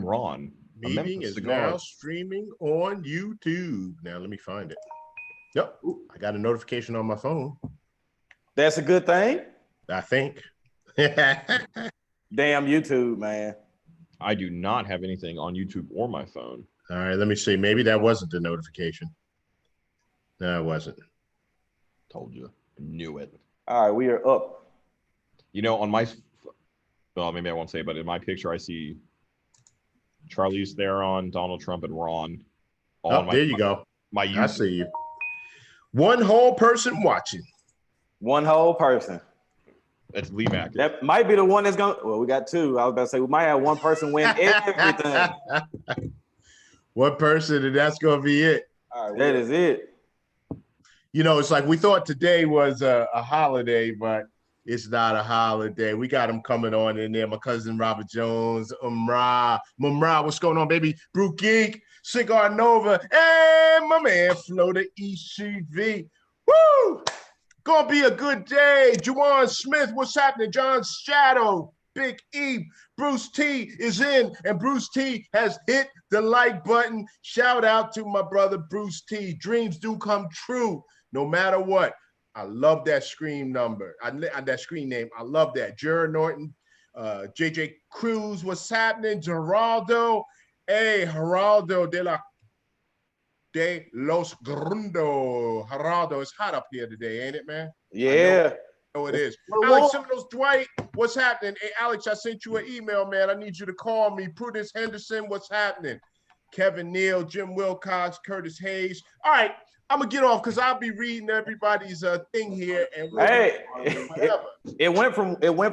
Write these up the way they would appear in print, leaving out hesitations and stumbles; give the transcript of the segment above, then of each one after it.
Ron. Meeting is now streaming on YouTube. Now let me find it. Yep, I got a notification on my phone. That's a good thing. I think. Damn YouTube, man. I do not have anything on YouTube or my phone. All right, let me see. Maybe that wasn't the notification. No, it wasn't. Told you. Knew it. All right, we are up. You know, on my, well, maybe I won't say, but in my picture, I see Charlize Theron, Donald Trump, and Ron. There you go. I see you. One whole person watching. One whole person. That's Leemack. That might be the one that's going to, well, we got two. I was about to say, we might have one person win everything. One person, and that's going to be it. All right, that is it. You know, it's like we thought today was a holiday, but it's not a holiday. We got them coming on in there. My cousin Robert Jones, Mumra, what's going on, baby? Brew Geek, Cigar Nova, and my man Flo the ECV. Woo! Gonna be a good day. Juwan Smith, what's happening? John Shadow, Big E, Bruce T is in, and Bruce T has hit the like button. Shout out to my brother Bruce T. Dreams do come true, no matter what. I love that screen number. That screen name. I love that. Jared Norton, JJ Cruz, what's happening? Geraldo, hey, Geraldo de los Grundo. Geraldo, it's hot up here today, ain't it, man? Yeah. Oh, it is. Alex Seminoles Dwight, what's happening? Hey, Alex, I sent you an email, man. I need you to call me. Prudence Henderson, what's happening? Kevin Neal, Jim Wilcox, Curtis Hayes. All right, I'm gonna get off because I'll be reading everybody's thing here. And hey, it went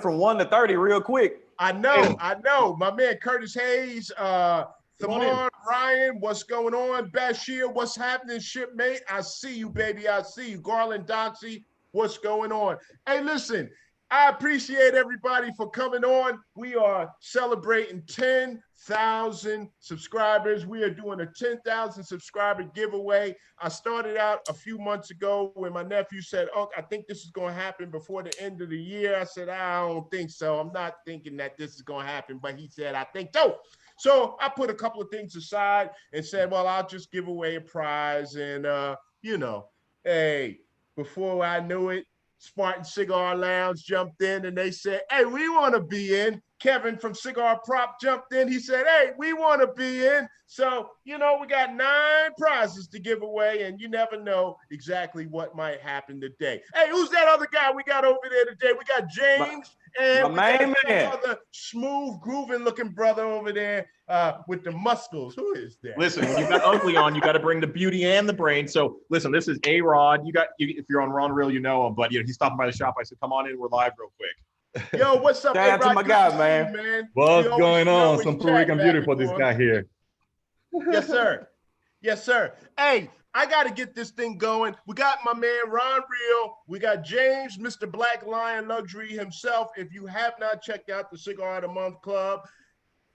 from 1 to 30 real quick. I know. My man Curtis Hayes, Thamar, Ryan, what's going on? Bashir, what's happening, shipmate? I see you, baby. I see you. Garland Doxy, what's going on? Hey, listen, I appreciate everybody for coming on. We are celebrating 10,000 subscribers. We are doing a 10,000 subscriber giveaway. I started out a few months ago when my nephew said, "Oh, I think this is going to happen before the end of the year." I said, "I don't think so. I'm not thinking that this is going to happen." But he said, "I think so." So I put a couple of things aside and said, well, I'll just give away a prize. And, you know, hey, before I knew it, Spartan Cigar Lounge jumped in and they said, hey, we want to be in. Kevin from Cigar Prop jumped in. He said, hey, we want to be in. So, you know, we got 9 prizes to give away, and you never know exactly what might happen today. Hey, who's that other guy we got over there today? We got James and we got another smooth, grooving looking brother over there with the muscles. Who is that? Listen, when you got Ugly on, you got to bring the beauty and the brain. So listen, this is A-Rod. If you're on RonReal, you know him, but you know, he's stopping by the shop. I said, come on in, we're live real quick. Yo, what's up? Shout out to my guy, man. What's going on? Some Puerto Rican beauty for this guy here. Yes, sir. Yes, sir. Hey, I got to get this thing going. We got my man Ron Real. We got James, Mr. Black Lion Luxury himself. If you have not checked out the Cigar of the Month Club,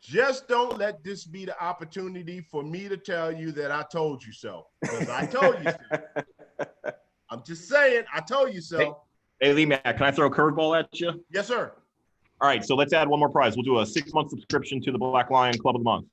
just don't let this be the opportunity for me to tell you that I told you so. Because I told you so. I'm just saying, I told you so. Hey, Leemack, can I throw a curveball at you? Yes, sir. All right, so let's add one more prize. We'll do a 6-month subscription to the Black Lion Club of the Month.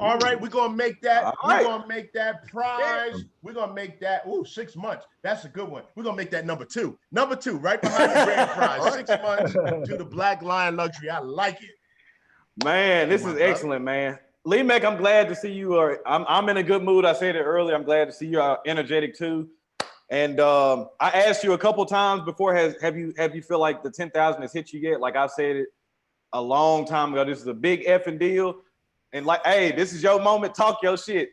All right, we're gonna make that. We're gonna make that prize. We're gonna make that. 6 months. That's a good one. We're gonna make that number 2. Number 2, right behind the grand prize. 6 months to the Black Lion Luxury. I like it. Man, this is excellent, man. Leemack, I'm glad to see you. I'm in a good mood. I said it earlier. I'm glad to see you are energetic too. And I asked you a couple times before, have you feel like the 10,000 has hit you yet? Like I said it a long time ago. This is a big effing deal. And like, hey, this is your moment. Talk your shit.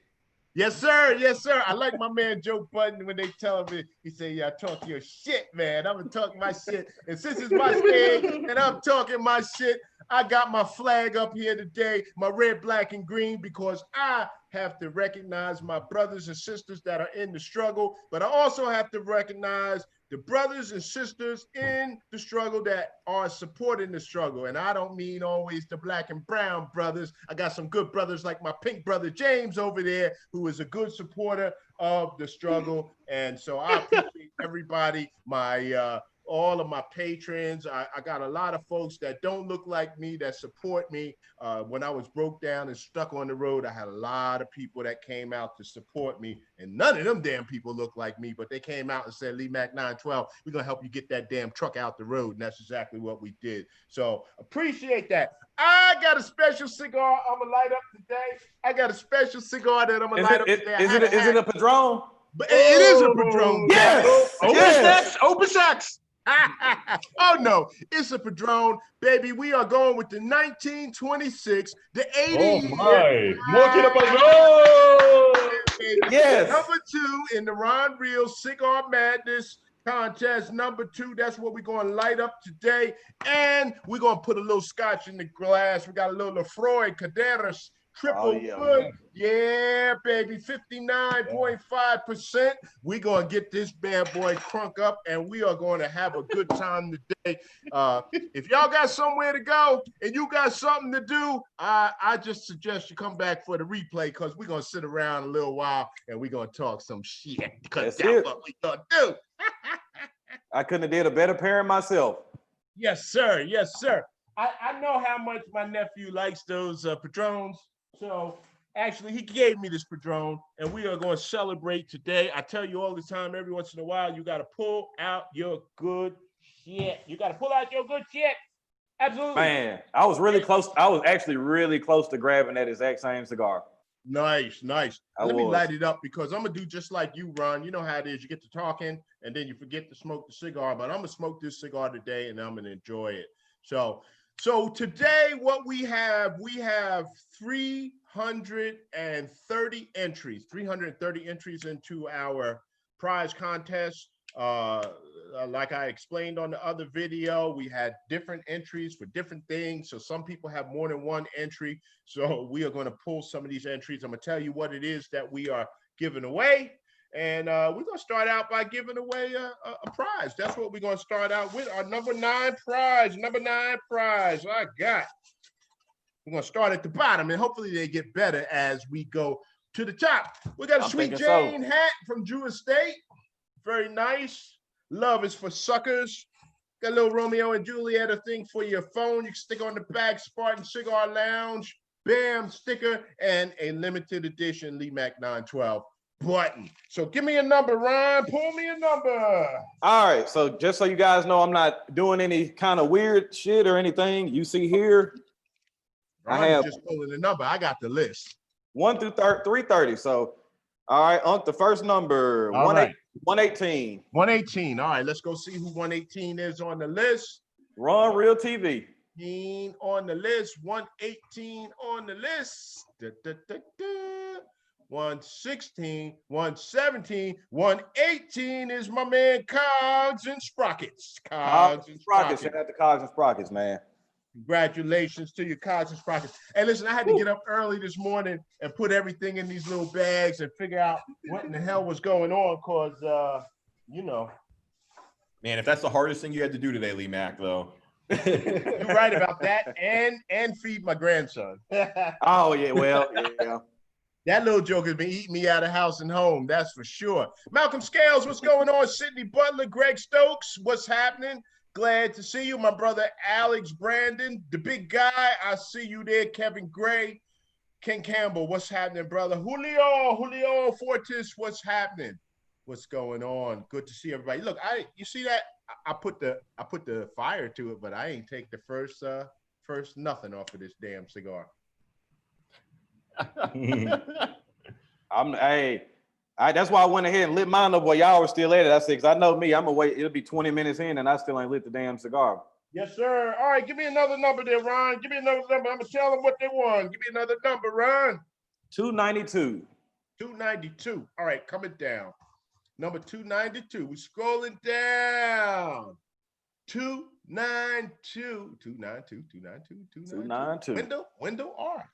Yes, sir. Yes, sir. I like my man Joe Budden when they tell him, he say, yeah, talk your shit, man. I'm going to talk my shit. And since it's my stage and I'm talking my shit, I got my flag up here today, my red, black, and green, because I have to recognize my brothers and sisters that are in the struggle, but I also have to recognize the brothers and sisters in the struggle that are supporting the struggle. And I don't mean always the black and brown brothers. I got some good brothers like my pink brother James over there, who is a good supporter of the struggle. And so I appreciate everybody, my all of my patrons. I got a lot of folks that don't look like me that support me. When I was broke down and stuck on the road, I had a lot of people that came out to support me, and none of them damn people look like me, but they came out and said, Leemack912, we're gonna help you get that damn truck out the road, and that's exactly what we did. So appreciate that. I got a special cigar I'm gonna light up today. I got a special cigar that I'm gonna light up today. Is it a padron? But it is a padron. Yes. Open sex. Oh no, it's a padron, baby. We are going with the 1926, the 80. Oh my! Smoking a padron! Yes. Number 2 in the Ron Real Cigar Madness contest. Number 2. That's what we're going to light up today, and we're going to put a little scotch in the glass. We got a little Lefroy Caderas triple wood. Yeah, baby, 59.5%. We're going to get this bad boy crunk up, and we are going to have a good time today. If y'all got somewhere to go and you got something to do, I just suggest you come back for the replay, because we're going to sit around a little while and we're going to talk some shit, because that's what we're going to do. I couldn't have did a better pairing myself. Yes, sir. Yes, sir. I know how much my nephew likes those Padrones. So actually, he gave me this Padron, and we are going to celebrate today. I tell you all the time, every once in a while, you got to pull out your good shit. You got to pull out your good shit. Absolutely. Man, I was really close. I was actually really close to grabbing that exact same cigar. Nice, nice. Let me light it up, because I'm going to do just like you, Ron. You know how it is. You get to talking, and then you forget to smoke the cigar. But I'm going to smoke this cigar today, and I'm going to enjoy it. So today, what we have 330 entries, 330 entries into our prize contest. Like I explained on the other video, we had different entries for different things. So some people have more than one entry. So we are going to pull some of these entries. I'm going to tell you what it is that we are giving away. And we're going to start out by giving away a prize. That's what we're going to start out with. Our number 9 prize. Number 9 prize. I got. We're going to start at the bottom, and hopefully they get better as we go to the top. We got a Sweet Jane hat from Drew Estate. Very nice. Love is for suckers. Got a little Romeo and Juliet, a thing for your phone. You can stick on the back, Spartan Cigar Lounge. Bam, sticker, and a limited edition Leemack912 button. So give me a number, Ron. Pull me a number. All right. So just so you guys know, I'm not doing any kind of weird shit or anything. You see here, I'm just pulling the number. I got the list. 1 through 330. So, all right, on the first number, 118. 118. All right, let's go see who 118 is on the list. RonRealTV. On the list. 118 on the list. 116, 117, 118 is my man Cogs and Sprockets. Cogs and Sprockets. Shout out to Cogs and Sprockets, man. Congratulations to your Cogs and Sprockets. And listen, I had to get up early this morning and put everything in these little bags and figure out what in the hell was going on, because, you know. Man, if that's the hardest thing you had to do today, Leemack, though. You're right about that, and feed my grandson. Oh, yeah, well, yeah. That little joker's been eating me out of house and home, that's for sure. Malcolm Scales, what's going on? Sydney Butler, Greg Stokes, what's happening? Glad to see you. My brother Alex Brandon, the big guy, I see you there. Kevin Gray, Ken Campbell, what's happening, brother? Julio Fortis, what's happening? What's going on? Good to see everybody. Look, you see that? I put the fire to it, but I ain't take the first nothing off of this damn cigar. That's why I went ahead and lit mine up while y'all were still at it. I said, because I know me, I'm gonna wait. It'll be 20 minutes in, and I still ain't lit the damn cigar. Yes, sir. All right, give me another number there, Ron. Give me another number. I'm gonna tell them what they won. Give me another number, Ron. 292. 292. All right, coming down. Number 292. We're scrolling down. 292. 292. 292. 292. Window R.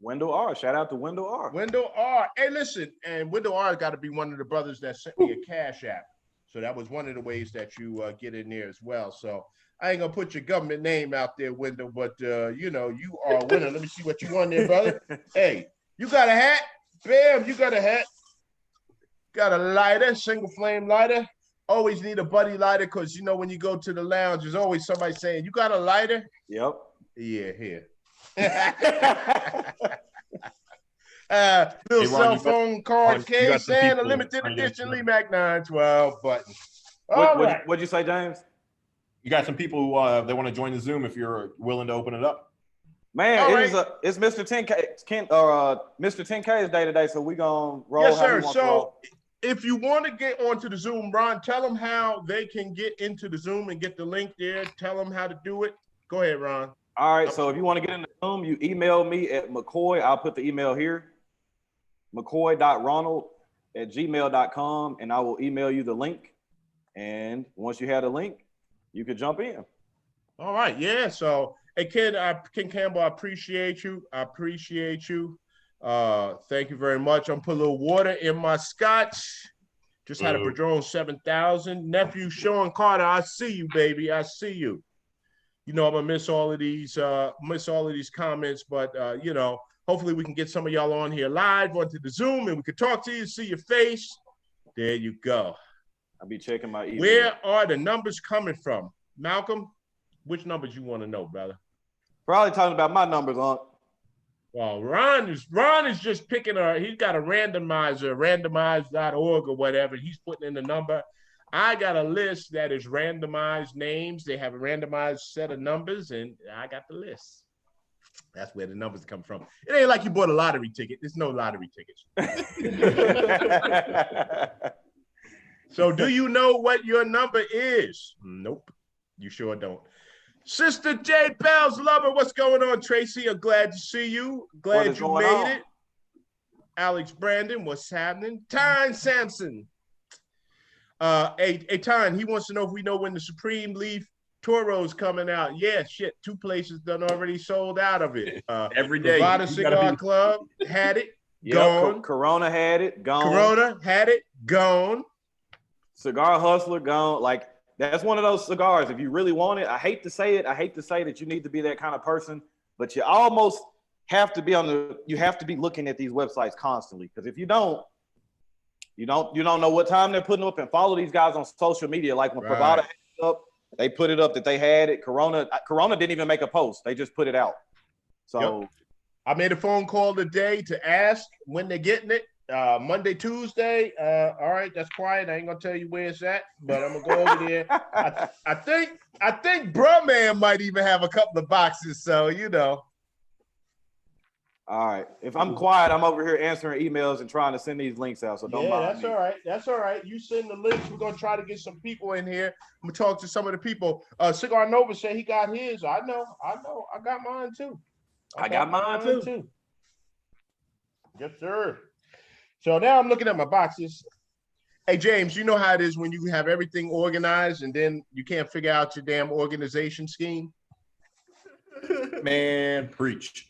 Window R. Shout out to Window R. Window R. Hey, listen, and Window R got to be one of the brothers that sent me a Cashapp. So that was one of the ways that you get in there as well. So I ain't gonna put your government name out there, Window, but you know, you are a winner. Let me see what you won there, brother. Hey, you got a hat? Bam, you got a hat. Got a lighter, single flame lighter. always need a buddy lighter because, you know, when you go to the lounge, there's always somebody saying, you got a lighter? Yep. Yeah, here. Hey, Little Ron, cell you got- phone card Ron, you got case some and a people limited trying to get edition us- Leemack912 button. All right. What'd you say, James? You got some people who they want to join the Zoom if you're willing to open it up. Man, All it's Mr. 10K Mr. 10K's day today, so we gonna roll. Yes, how he sir. wants to So roll. if you want to get onto the Zoom, Ron, tell them how they can get into the Zoom and get the link there. Tell them how to do it. Go ahead, Ron. All right, so if you want to get in the Zoom, you email me at McCoy. I'll put the email here, mccoy.ronald@gmail.com, and I will email you the link. And once you have the link, you can jump in. All right, yeah. So, hey, Ken Campbell, I appreciate you. Thank you very much. I'm putting a little water in my scotch. Just had a Padron 7000. Nephew Sean Carter, I see you, baby. I see you. You know, I'm gonna miss all of these comments, but you know, hopefully we can get some of y'all on here live onto the Zoom and we can talk to you, see your face. There you go. I'll be checking my email. Where are the numbers coming from? Malcolm, which numbers you want to know, brother? Probably talking about my numbers, Unc. Well, Ron is just picking he's got a randomizer, randomize.org or whatever. He's putting in the number. I got a list that is randomized names. They have a randomized set of numbers, and I got the list. That's where the numbers come from. It ain't like you bought a lottery ticket. There's no lottery tickets. So do you know what your number is? Nope. You sure don't. Sister J. Bell's lover, what's going on, Tracy? I'm glad to see you. Glad you made it. Alex Brandon, what's happening? Tyne Sampson. Tyne, he wants to know if we know when the Supreme Leaf Toro's coming out. Yeah, shit. 2 places done already sold out of it. Every day. Nevada Cigar Club had it. Gone. Corona had it. Gone. Corona had it. Gone. Cigar Hustler gone. Like, that's one of those cigars. If you really want it, I hate to say it. I hate to say that you need to be that kind of person, but you almost have to be you have to be looking at these websites constantly. Because if you don't know what time they're putting up, and follow these guys on social media. Like when Pravada had it up, they put it up that they had it. Corona didn't even make a post. They just put it out. So yep. I made a phone call today to ask when they're getting it. Monday, Tuesday. All right, that's quiet. I ain't gonna tell you where it's at, but I'm gonna go over there. I think Bruh Man might even have a couple of boxes, so you know. All right. If I'm quiet, I'm over here answering emails and trying to send these links out. So don't mind. That's me. All right. That's all right. You send the links. We're gonna try to get some people in here. I'm gonna talk to some of the people. Cigar Nova said he got his. I know. I got mine too. I got mine too. Yes, sir. So now I'm looking at my boxes. Hey, James, you know how it is when you have everything organized and then you can't figure out your damn organization scheme? Man, preach.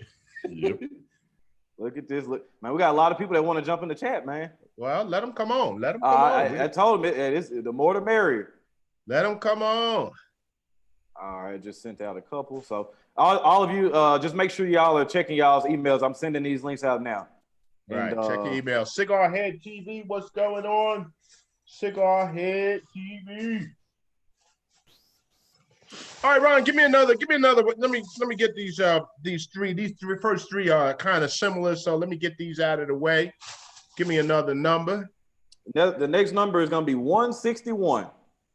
Yep. Look at this. Look, man, we got a lot of people that want to jump in the chat, man. Well, let them come on. Let them come on. I told them it's the more the merrier. Let them come on. All right, just sent out a couple. So all of you, just make sure y'all are checking y'all's emails. I'm sending these links out now. Right, check your email. Cigar Head TV, what's going on? Cigar Head TV. All right, Ron, give me another. Let me get these first three are kind of similar, so let me get these out of the way. Give me another number. The next number is going to be 161.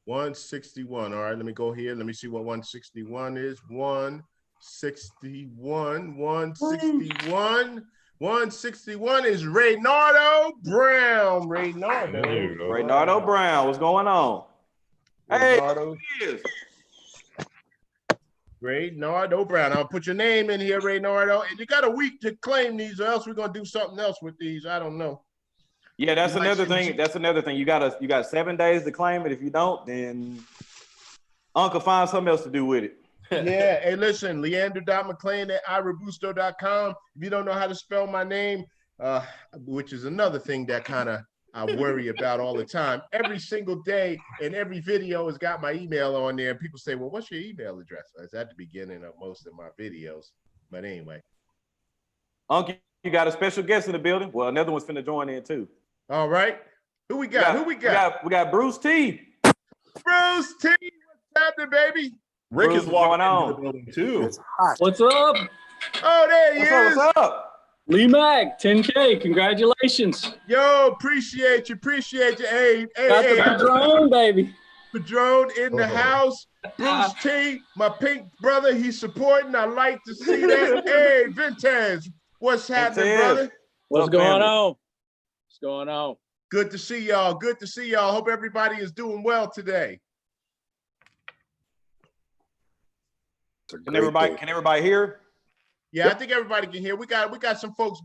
161. All right, let me go here. Let me see what 161 is. 161. 161. 161 is Reynardo Brown. Reynardo Brown, what's going on? Reynardo. Hey, it is. Reynardo Brown. I'll put your name in here, Reynardo. And you got a week to claim these, or else we're gonna do something else with these. I don't know. Yeah, that's another thing. That's another thing. You got 7 days to claim it. If you don't, then Uncle find something else to do with it. Yeah. Hey, listen, Leander.McClain at irobusto.com. If you don't know how to spell my name, which is another thing that kind of I worry about all the time. Every single day and every video has got my email on there. And people say, well, what's your email address? It's at the beginning of most of my videos. But anyway. Uncle, you got a special guest in the building. Well, another one's finna join in too. All right. Who we got? We got Bruce T. Bruce T, what's happening, baby? Rick Bruce, is walking what's into the building too. It's hot. What's up? Oh, there he is. What's up? Leemack, 10K, congratulations. Yo, appreciate you. Hey, Got the padron, baby. Padron in the house. Bruce T, my pink brother, he's supporting. I like to see that. Hey, Vintage, what's happening, brother? What's going on? What's going on? Good to see y'all. Good to see y'all. Hope everybody is doing well today. Can everybody hear? Yeah, yep. I think everybody can hear. We got some folks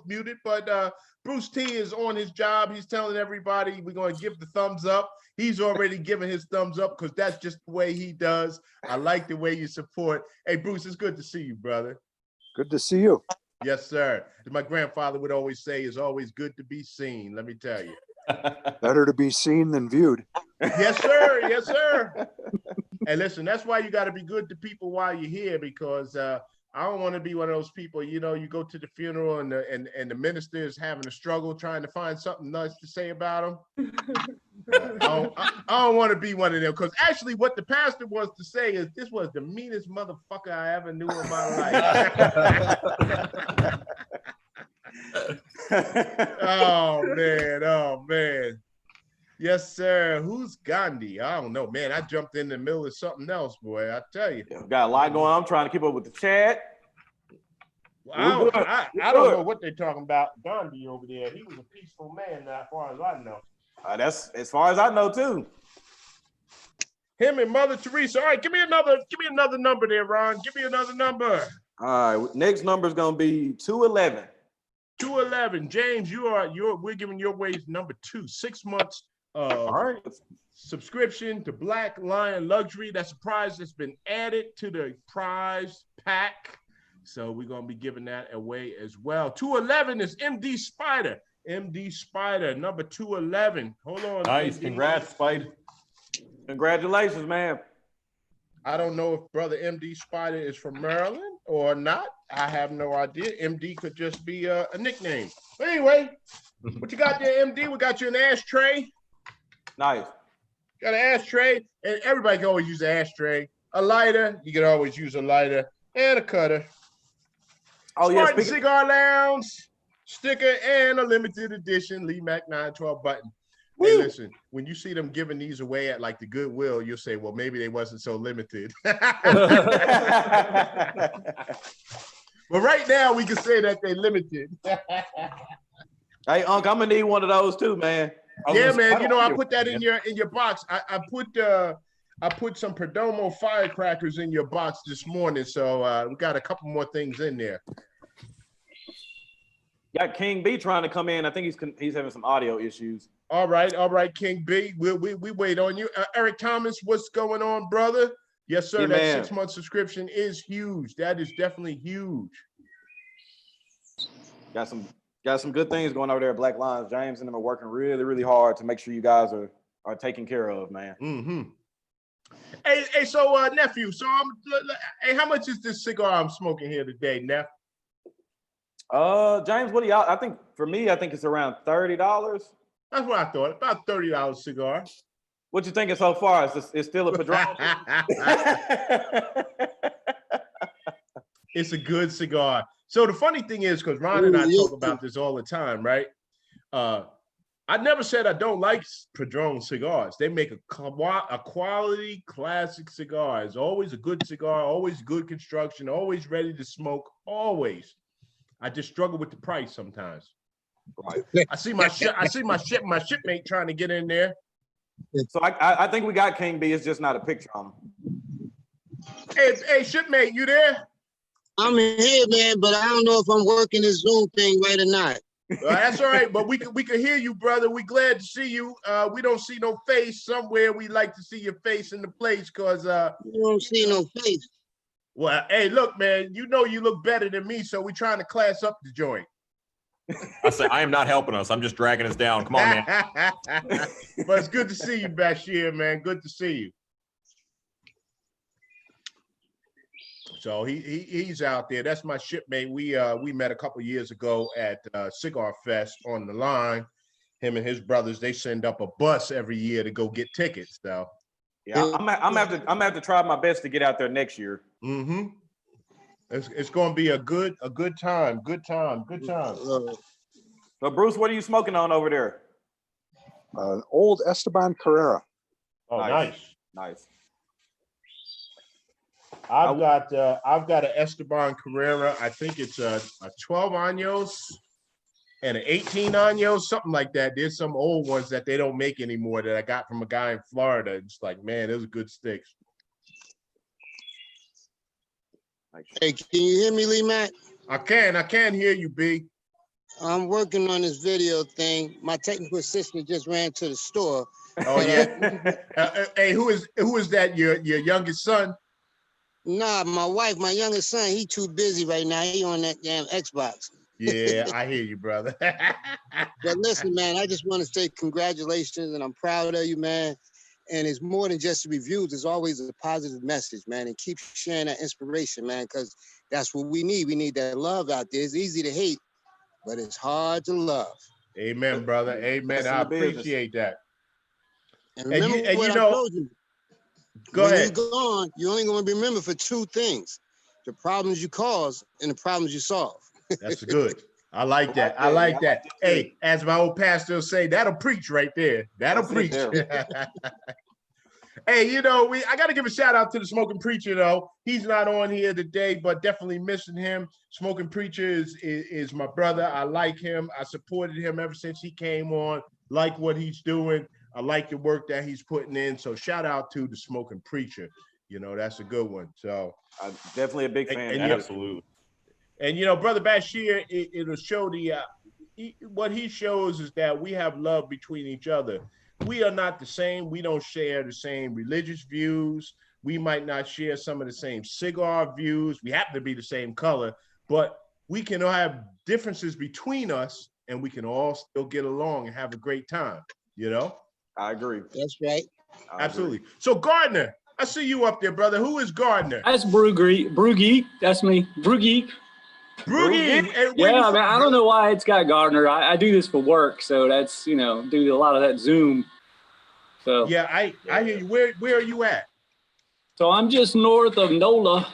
muted, but Bruce T is on his job. He's telling everybody we're going to give the thumbs up. He's already given his thumbs up because that's just the way he does. I like the way you support. Hey, Bruce, it's good to see you, brother. Good to see you. Yes, sir. As my grandfather would always say, it's always good to be seen. Let me tell you. Better to be seen than viewed. Yes, sir. Yes, sir. And listen, that's why you got to be good to people while you're here, because I don't want to be one of those people, you know, you go to the funeral and the minister is having a struggle trying to find something nice to say about him. I don't want to be one of them, because actually what the pastor wants to say is this was the meanest motherfucker I ever knew in my life. Oh, man. Yes, sir. Who's Gandhi? I don't know, man. I jumped in the middle of something else, boy. I tell you. Yeah, got a lot going on. I'm trying to keep up with the chat. Well, I don't know what they're talking about. Gandhi over there. He was a peaceful man, as far as I know. That's as far as I know too. Him and Mother Teresa. All right, give me another number there, Ron. Give me another number. All right, next number is gonna be 211. 211. James, we're giving your ways number 2. 6 months. All right. Subscription to Black Lion Luxury. That's a prize that's been added to the prize pack. So we're going to be giving that away as well. 211 is MD Spider. MD Spider, number 211. Hold on. Nice. MD. Congrats, Spide. Congratulations, man. I don't know if brother MD Spider is from Maryland or not. I have no idea. MD could just be a nickname. But anyway, what you got there, MD? We got you an ashtray. Nice. Got an ashtray, and everybody can always use an ashtray. A lighter, you can always use a lighter, and a cutter. Oh, yeah. Spartan Cigar Lounge sticker and a limited edition Leemack912 button. Woo. Hey, listen, when you see them giving these away at like the Goodwill, you'll say, well, maybe they wasn't so limited. But right now, we can say that they're limited. Hey, Unc, I'm gonna need one of those too, man. Yeah, man. You know, I put that in your box. I put some Perdomo firecrackers in your box this morning, so we got a couple more things in there. Got King B trying to come in. I think he's having some audio issues. All right, King B. We wait on you. Eric Thomas, what's going on, brother? Yes, sir. Hey, that 6-month subscription is huge. That is definitely huge. Got some good things going over there at Black Lions. James and them are working really, really hard to make sure you guys are taken care of, man. Mm-hmm. Hey, so nephew, hey, how much is this cigar I'm smoking here today, Neff? James, what do y'all? I think for me, it's around $30. That's what I thought. About $30 cigar. What you thinking so far? It's still a padron? It's a good cigar. So the funny thing is, because Ron and I talk about this all the time, right? I never said I don't like Padron cigars. They make a quality classic cigar. It's always a good cigar, always good construction, always ready to smoke, always. I just struggle with the price sometimes. Right. I see my shipmate trying to get in there. So I think we got King B. It's just not a picture on him. Hey, shipmate, you there? I'm here, man, but I don't know if I'm working this Zoom thing right or not. That's all right, but we can hear you, brother. We glad to see you. We don't see no face somewhere. We like to see your face in the place, cause you don't see no face. Well, hey, look, man, you know you look better than me, so we're trying to class up the joint. I say I am not helping us. I'm just dragging us down. Come on, man. But it's good to see you, Bashir, man. Good to see you. So he's out there. That's my shipmate. We met a couple years ago at Cigar Fest on the line, him and his brothers, they send up a bus every year to go get tickets. So yeah, I'm gonna have to try my best to get out there next year. mm-hmm. It's going to be a good time. Good time. So Bruce, what are you smoking on over there? Old Esteban Carrera. Oh, nice. I've got an Esteban Carrera. I think it's a 12 años and an 18 años, something like that. There's some old ones that they don't make anymore that I got from a guy in Florida. It's like, man, those are good sticks. Hey, can you hear me, Lee Mac? I can hear you, B. I'm working on this video thing. My technical assistant just ran to the store. Oh yeah. Hey, who is that? Your youngest son? Nah, my wife, my youngest son, he too busy right now. He on that damn Xbox. Yeah, I hear you, brother. But listen, man, I just want to say congratulations, and I'm proud of you, man. And it's more than just reviews. It's always a positive message, man. And keep sharing that inspiration, man, because that's what we need. We need that love out there. It's easy to hate, but it's hard to love. Amen, brother. Amen. I appreciate that. And remember I told you. Go ahead. When you're gone, you're only going to be remembered for two things: the problems you cause and the problems you solve. That's good. I like that. I like that. Hey, as my old pastor will say, that'll preach right there. That'll preach. Hey, I got to give a shout out to the Smoking Preacher, though. He's not on here today, but definitely missing him. Smoking Preacher is my brother. I like him. I supported him ever since he came on. Like what he's doing. I like the work that he's putting in. So shout out to the Smoking Preacher. That's a good one. So I'm definitely a big fan. Absolutely. And Brother Bashir, it'll show what he shows is that we have love between each other. We are not the same. We don't share the same religious views. We might not share some of the same cigar views. We happen to be the same color, but we can all have differences between us, and we can all still get along and have a great time. I agree. That's right. Absolutely. So Gardner, I see you up there, brother. Who is Gardner? That's Brew Geek. That's me. Brew Geek. Brew Geek. Yeah, man, I don't know why it's got Gardner. I do this for work, so that's do a lot of that Zoom. So yeah, I hear you. Where are you at? So I'm just north of NOLA,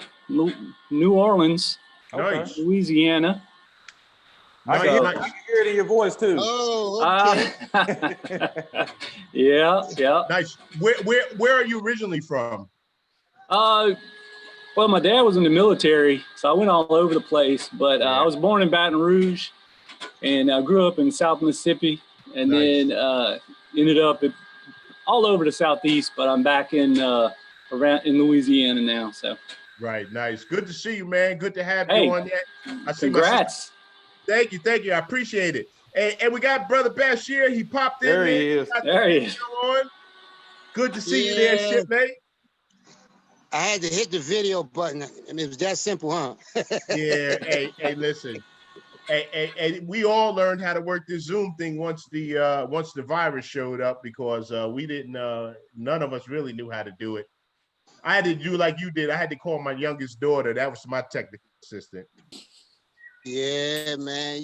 New Orleans, Nice. Louisiana. I can hear it in your voice too. Oh, okay. Yeah. Nice. Where are you originally from? Well, my dad was in the military, so I went all over the place. But I was born in Baton Rouge, and I grew up in South Mississippi, and then ended up all over the Southeast. But I'm back in around in Louisiana now. So. Right. Nice. Good to see you, man. Good to have you on there. Congrats. Thank you. I appreciate it. And we got Brother Bashir. He popped in. There he is. There he is. Good to see you there, shipmate. I had to hit the video button, and it was that simple, huh? Yeah. Hey, listen. Hey, we all learned how to work this Zoom thing once the virus showed up, because we didn't. None of us really knew how to do it. I had to do like you did. I had to call my youngest daughter. That was my technical assistant. Yeah, man.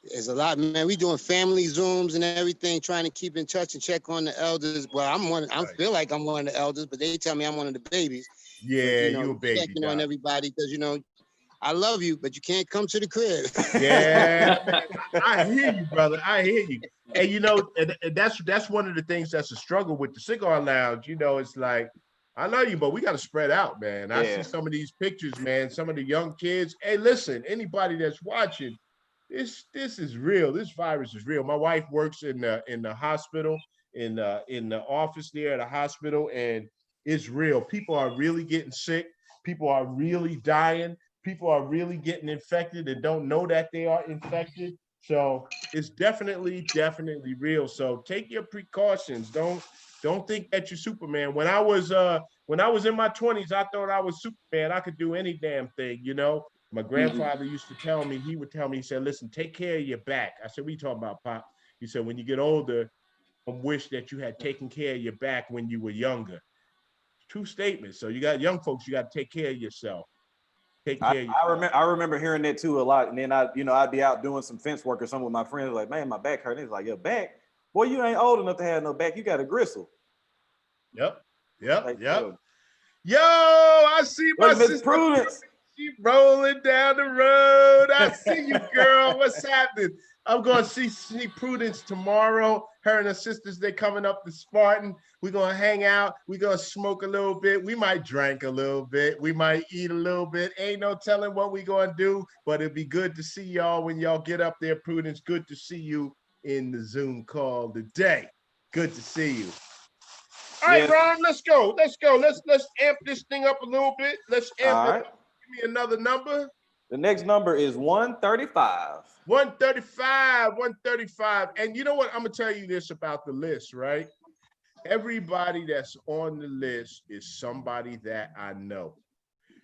There's a lot, man. We doing family Zooms and everything, trying to keep in touch and check on the elders. Well, I feel like I'm one of the elders, but they tell me I'm one of the babies. Yeah, you a baby. Checking on everybody because I love you, but you can't come to the crib. Yeah, I hear you, brother. I hear you. And that's one of the things that's a struggle with the cigar lounge. It's like, I love you, but we got to spread out, man. Yeah. I see some of these pictures, man. Some of the young kids. Hey, listen, anybody that's watching, this is real. This virus is real. My wife works in the hospital, in the office there at a hospital, and it's real. People are really getting sick. People are really dying. People are really getting infected and don't know that they are infected. So it's definitely real. So take your precautions. Don't think that you're Superman. When I was in my 20s, I thought I was Superman. I could do any damn thing, My grandfather used to tell me, he said, listen, take care of your back. I said, what are you talking about, Pop? He said, when you get older, I wish that you had taken care of your back when you were younger. True statement. So you got young folks, you got to take care of yourself. Take care of you. I remember hearing that too a lot. And then I'd be out doing some fence work or something with my friends, like, man, my back hurt. And it's like, your back? Boy, you ain't old enough to have no back. You got a gristle. Yep. Like, Yo, I see my sister Prudence. She rolling down the road. I see you, girl. What's happening? I'm going to see Prudence tomorrow. Her and her sisters, they coming up to Spartan. We're going to hang out. We're going to smoke a little bit. We might drink a little bit. We might eat a little bit. Ain't no telling what we're going to do, but it'd be good to see y'all when y'all get up there, Prudence. Good to see you in the Zoom call today. Good to see you. All right, Ron, let's go. Let's amp this thing up a little bit. Let's amp it up. Give me another number. The next number is 135. 135. And you know what? I'm going to tell you this about the list, right? Everybody that's on the list is somebody that I know.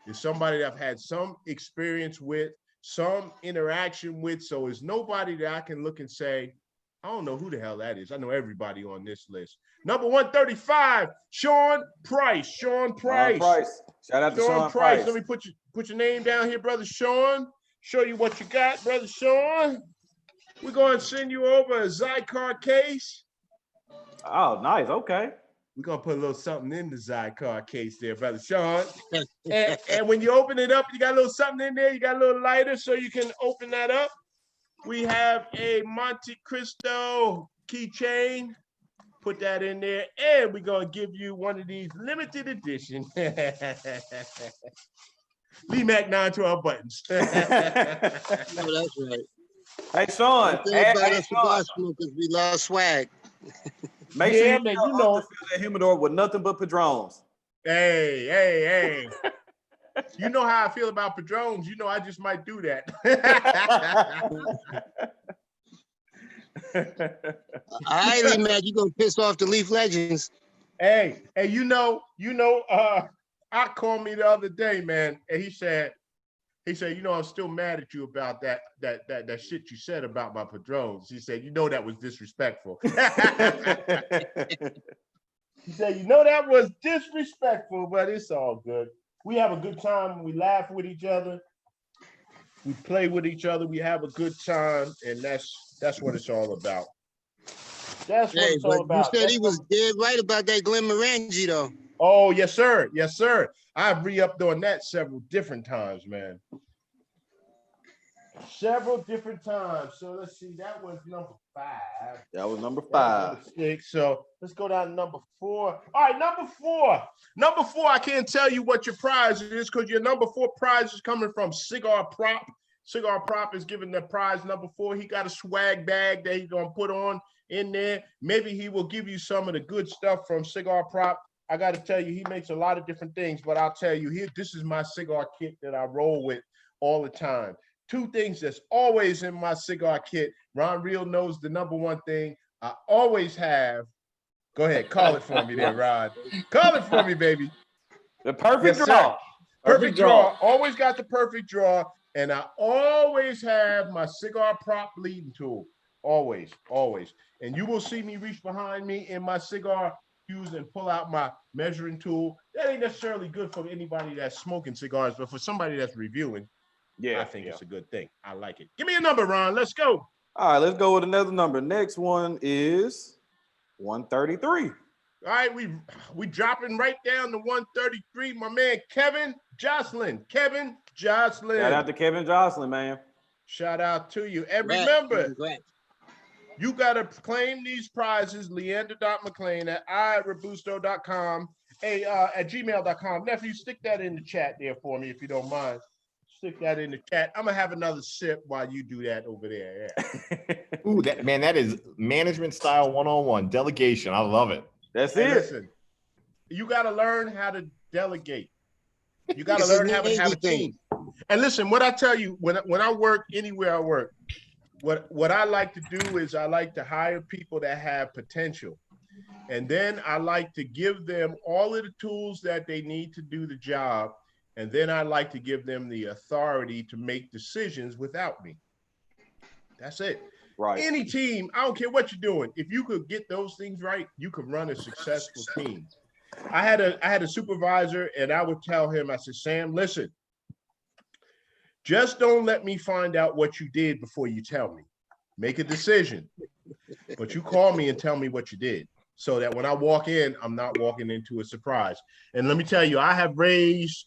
It's somebody that I've had some experience with, some interaction with. So it's nobody that I can look and say, I don't know who the hell that is. I know everybody on this list. Number 135, Sean Price. Sean Price. Shout out to Sean Price. Let me put your name down here, brother Sean. Show you what you got, brother Sean. We're going to send you over a Cigar case. Oh, nice. Okay. We're going to put a little something in the Cigar case there, brother Sean. and when you open it up, you got a little something in there. You got a little lighter so you can open that up. We have a Monte Cristo keychain. Put that in there. And we're going to give you one of these limited edition Leemack912 buttons. Oh, that's right. Hey, Sean. Hey, Sean. Smokers, we love swag. Make sure you know that humidor with nothing but padrones. Hey. You know how I feel about padrones. You know I just might do that. All right, Leemack, you gonna piss off the Leaf Legends. Hey, you know, I called me the other day, man, and he said, you know, I'm still mad at you about that shit you said about my padrones. He said, you know, that was disrespectful. He said, you know, that was disrespectful, but it's all good. We have a good time. We laugh with each other. We play with each other. We have a good time, and that's what it's all about. That's what it's all about. You said he was dead right about that Glenn Morangi, though. Oh, yes, sir. Yes, sir. I've re-upped on that several different times, man. Several different times. So let's see. That was number 5. That was number 5. Number 6. So let's go down to number 4. All right, number 4. Number 4, I can't tell you what your prize is because your number 4 prize is coming from Cigar Prop. Cigar Prop is giving the prize number 4. He got a swag bag that he's going to put on in there. Maybe he will give you some of the good stuff from Cigar Prop. I got to tell you, he makes a lot of different things, but I'll tell you here, this is my cigar kit that I roll with all the time. 2 things that's always in my cigar kit. Ron Real knows the number 1 thing I always have. Go ahead, call it for me there, Ron. Call it for me, baby. The perfect draw. Perfect draw. Always got the perfect draw. And I always have my Cigar Prop bleeding tool. Always. And you will see me reach behind me in my cigar use and pull out my measuring tool. That ain't necessarily good for anybody that's smoking cigars, but for somebody that's reviewing, I think it's a good thing. I like it. Give me a number, Ron. Let's go. All right, let's go with another number. Next one is 133. All right, we dropping right down to 133. My man Kevin Jocelyn. Shout out to Kevin Jocelyn, man. Shout out to you. And remember, you got to claim these prizes, leander.mcclain at irobusto.com, at gmail.com. Nephew, stick that in the chat there for me if you don't mind. Stick that in the chat. I'm going to have another sip while you do that over there. Yeah. Ooh, that is management style 101, delegation. I love it. That's it. Listen, you got to learn how to delegate. You got to learn how to have a team. And listen, what I tell you, when I work anywhere I work, what I like to do is I like to hire people that have potential. And then I like to give them all of the tools that they need to do the job. And then I like to give them the authority to make decisions without me. That's it. Right. Any team, I don't care what you're doing. If you could get those things right, you could run a successful team. I had a supervisor, and I would tell him, I said, Sam, listen, Just don't let me find out what you did before you tell me. Make a decision. But you call me and tell me what you did so that when I walk in, I'm not walking into a surprise. And let me tell you, I have raised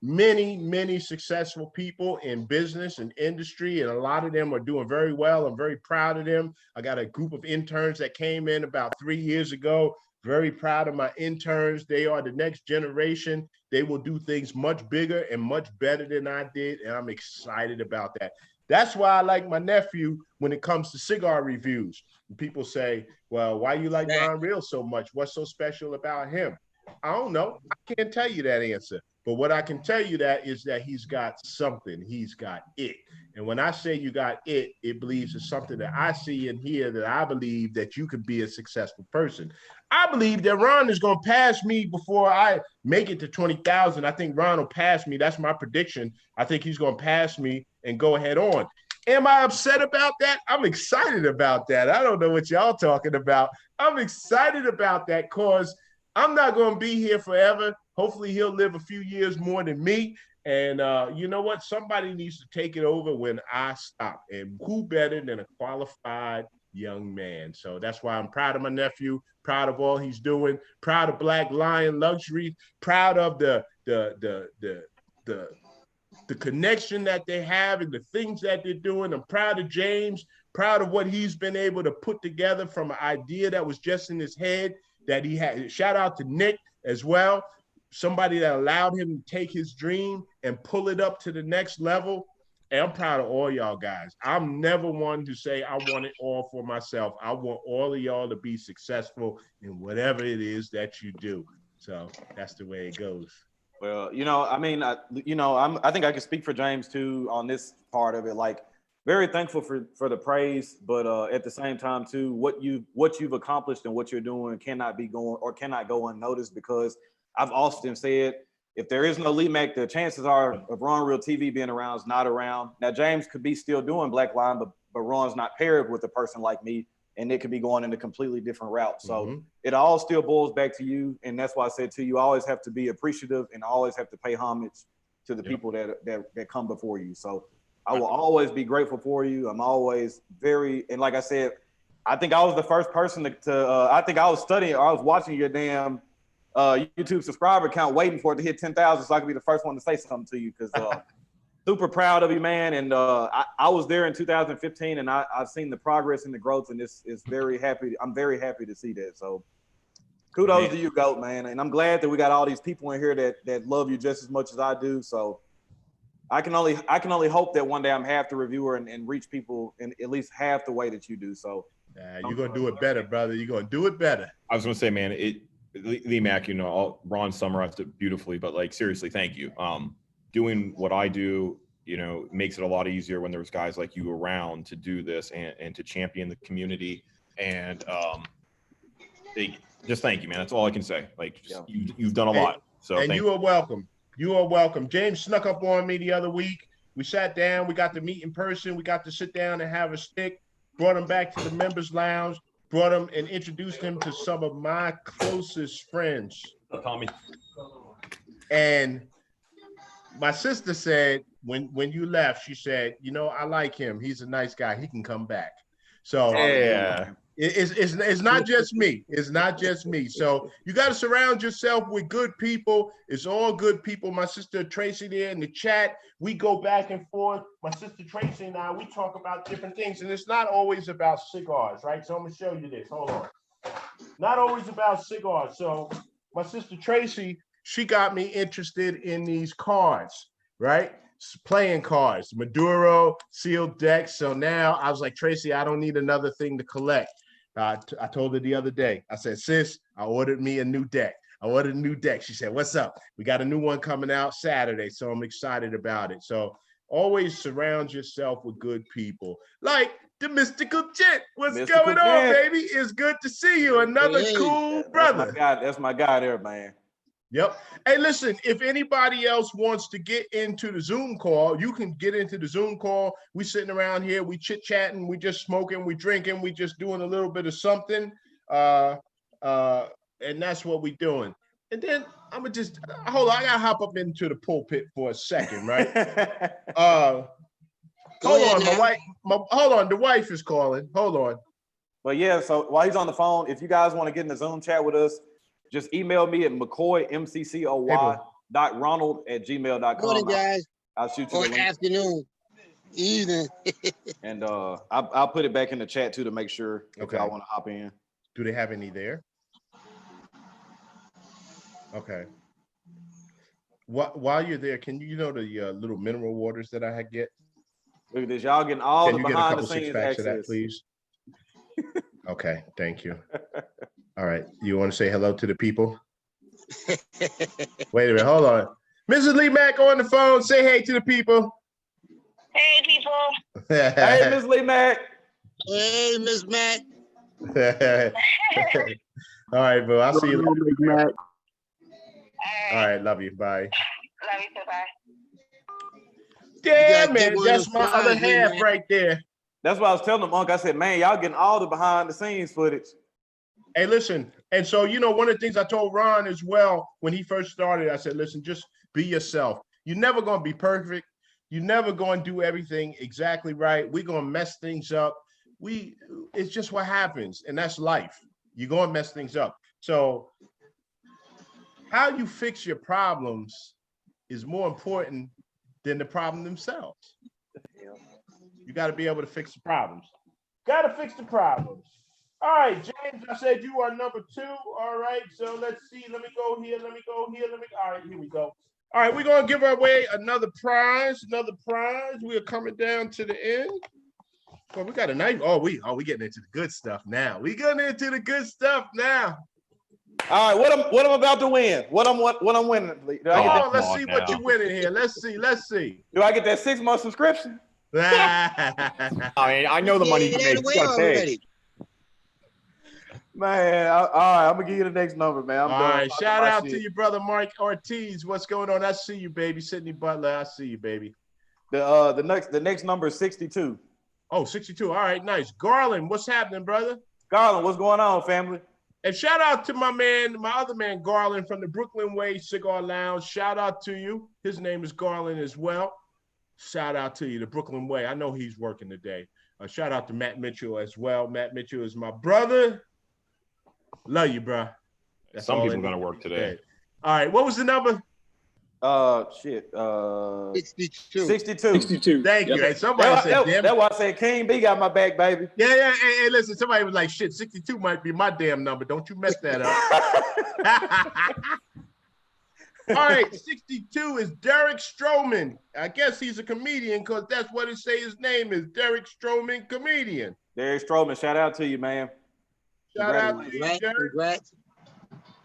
many successful people in business and industry, and a lot of them are doing very well. I'm very proud of them. I got a group of interns that came in about 3 years ago. Very proud of my interns. They are the next generation. They will do things much bigger and much better than I did, and I'm excited about that. That's why I like my nephew when it comes to cigar reviews. People say, well, why you like Ron Real so much? What's so special about him? I don't know. I can't tell you that answer. But what I can tell you that is that he's got something. He's got it. And when I say you got it, it believes it's something that I see and hear that I believe that you could be a successful person. I believe that Ron is going to pass me before I make it to 20,000. I think Ron will pass me. That's my prediction. I think he's going to pass me and go ahead on. Am I upset about that? I'm excited about that. I don't know what y'all talking about. I'm excited about that because I'm not going to be here forever. Hopefully he'll live a few years more than me. And you know what? Somebody needs to take it over when I stop. And who better than a qualified young man? So that's why I'm proud of my nephew, proud of all he's doing, proud of Black Lion Luxury, proud of the connection that they have and the things that they're doing. I'm proud of James, proud of what he's been able to put together from an idea that was just in his head that he had. Shout out to Nick as well. Somebody that allowed him to take his dream and pull it up to the next level. And I'm proud of all y'all guys. I'm never one to say I want it all for myself. I want all of y'all to be successful in whatever it is that you do. So that's the way it goes. Well, I mean, I think I can speak for James too on this part of it. Like, very thankful for the praise, but at the same time too, what you've accomplished and what you're doing cannot go unnoticed, because I've often said, if there is no Leemack, the chances are of RonRealTV being around is not around. Now, James could be still doing Black Line, but Ron's not paired with a person like me, and it could be going in a completely different route. So it all still boils back to you, and that's why I said to you, always have to be appreciative and always have to pay homage to the people that come before you. So I will always be grateful for you. I'm always and like I said, I think I was the first person I think I was watching your damn YouTube subscriber count, waiting for it to hit 10,000 so I could be the first one to say something to you, because super proud of you, man. And I was there in 2015, and I've seen the progress and the growth, and it's very happy. I'm very happy to see that. So kudos to you, GOAT, man. And I'm glad that we got all these people in here that love you just as much as I do. So I can only hope that one day I'm half the reviewer and reach people in at least half the way that you do. So you're gonna do it better, brother. You're gonna do it better. I was gonna say, man, Leemack, Ron summarized it beautifully, but like, seriously, thank you. Doing what I do, makes it a lot easier when there's guys like you around to do this and to champion the community. And just thank you, man. That's all I can say. Like, you've done a lot. So and you are welcome. You are welcome. James snuck up on me the other week. We sat down. We got to meet in person. We got to sit down and have a stick. Brought him back to the members lounge. Brought him and introduced him to some of my closest friends. Tommy. And my sister said, when you left, she said, I like him. He's a nice guy. He can come back. So yeah, it's not just me. It's not just me. So you got to surround yourself with good people. It's all good people. My sister Tracy there in the chat, we go back and forth. My sister Tracy and I, we talk about different things, and it's not always about cigars, right? So I'm gonna show you this. Hold on. Not always about cigars. So my sister Tracy, she got me interested in these cards, right? Playing cards, Maduro, sealed decks. So now I was like, Tracy, I don't need another thing to collect. I told her the other day, I said, sis, I ordered me a new deck. I ordered a new deck. She said, what's up? We got a new one coming out Saturday, so I'm excited about it. So always surround yourself with good people. Like the Mystical Gent. What's going on, baby? It's good to see you. Another cool brother. That's my guy there, man. Yep. Hey, listen, if anybody else wants to get into the Zoom call, you can get into the Zoom call. We sitting around here, we chit-chatting, we just smoking, we drinking, we just doing a little bit of something. And that's what we doing. And then I'm gonna just hold on. I gotta hop up into the pulpit for a second, right? Hold on, my wife. Hold on, the wife is calling. Hold on. But yeah, so while he's on the phone, if you guys want to get in the Zoom chat with us, just email me at mccoy.ronald@gmail.com. Morning, guys. I'll shoot you Or the link. afternoon, evening. And I'll put it back in the chat too to make sure if y'all want to hop in. Do they have any there? Okay. While you're there, can you know the little mineral waters that I get? Look at this, y'all getting all the behind the scenes access. Of that, please? Okay, thank you. All right, you want to say hello to the people? Wait a minute, hold on. Mrs. Leemack on the phone. Say hey to the people. Hey, people. Hey, Miss Leemack. Hey, Miss Mac. All right, bro. I'll see you later. All right, love you. Bye. Love you too. Bye. Damn, man, that's my other half right there. That's what I was telling them, Unc. I said, man, y'all getting all the behind the scenes footage. Hey, listen, and so, you know, one of the things I told Ron as well, when he first started, I said, listen, just be yourself. You're never going to be perfect. You're never going to do everything exactly right. We're going to mess things up. It's just what happens, and that's life. You're going to mess things up. So how you fix your problems is more important than the problem themselves. You got to be able to fix the problems. Got to fix the problems. All right, James, I said you are number 2. All right, so let's see. Let me go here. Let me go here. All right, here we go. All right, we're going to give away another prize. We are coming down to the end. Well, we got a nice. We getting into the good stuff now. We getting into the good stuff now. All right, what I'm about to win? What I'm winning? Let's see what you're winning here. Let's see. Do I get that 6-month subscription? I mean, I know the money you make. You gotta pay. Man, all right, I'm gonna give you the next number, man. All right, shout out to your brother Mike Ortiz. What's going on? I see you, baby. Sydney Butler, I see you, baby. The next number is 62. Oh, 62. All right, nice. Garland, what's happening, brother? Garland, what's going on, family? And shout out to my other man, Garland from the Brooklyn Way Cigar Lounge. Shout out to you. His name is Garland as well. Shout out to you, the Brooklyn Way. I know he's working today. Shout out to Matt Mitchell as well. Matt Mitchell is my brother. Love you, bro. Some people are going to work today. All right, what was the number? 62. Thank you. Hey, somebody said, damn. That's why I said King B got my back, baby. Yeah. Hey, listen, somebody was like, shit, 62 might be my damn number. Don't you mess that up. All right, 62 is Derek Stroman. I guess he's a comedian because that's what it say his name is. Derek Stroman, comedian. Derek Stroman, shout out to you, man. Shout out to you, Derek.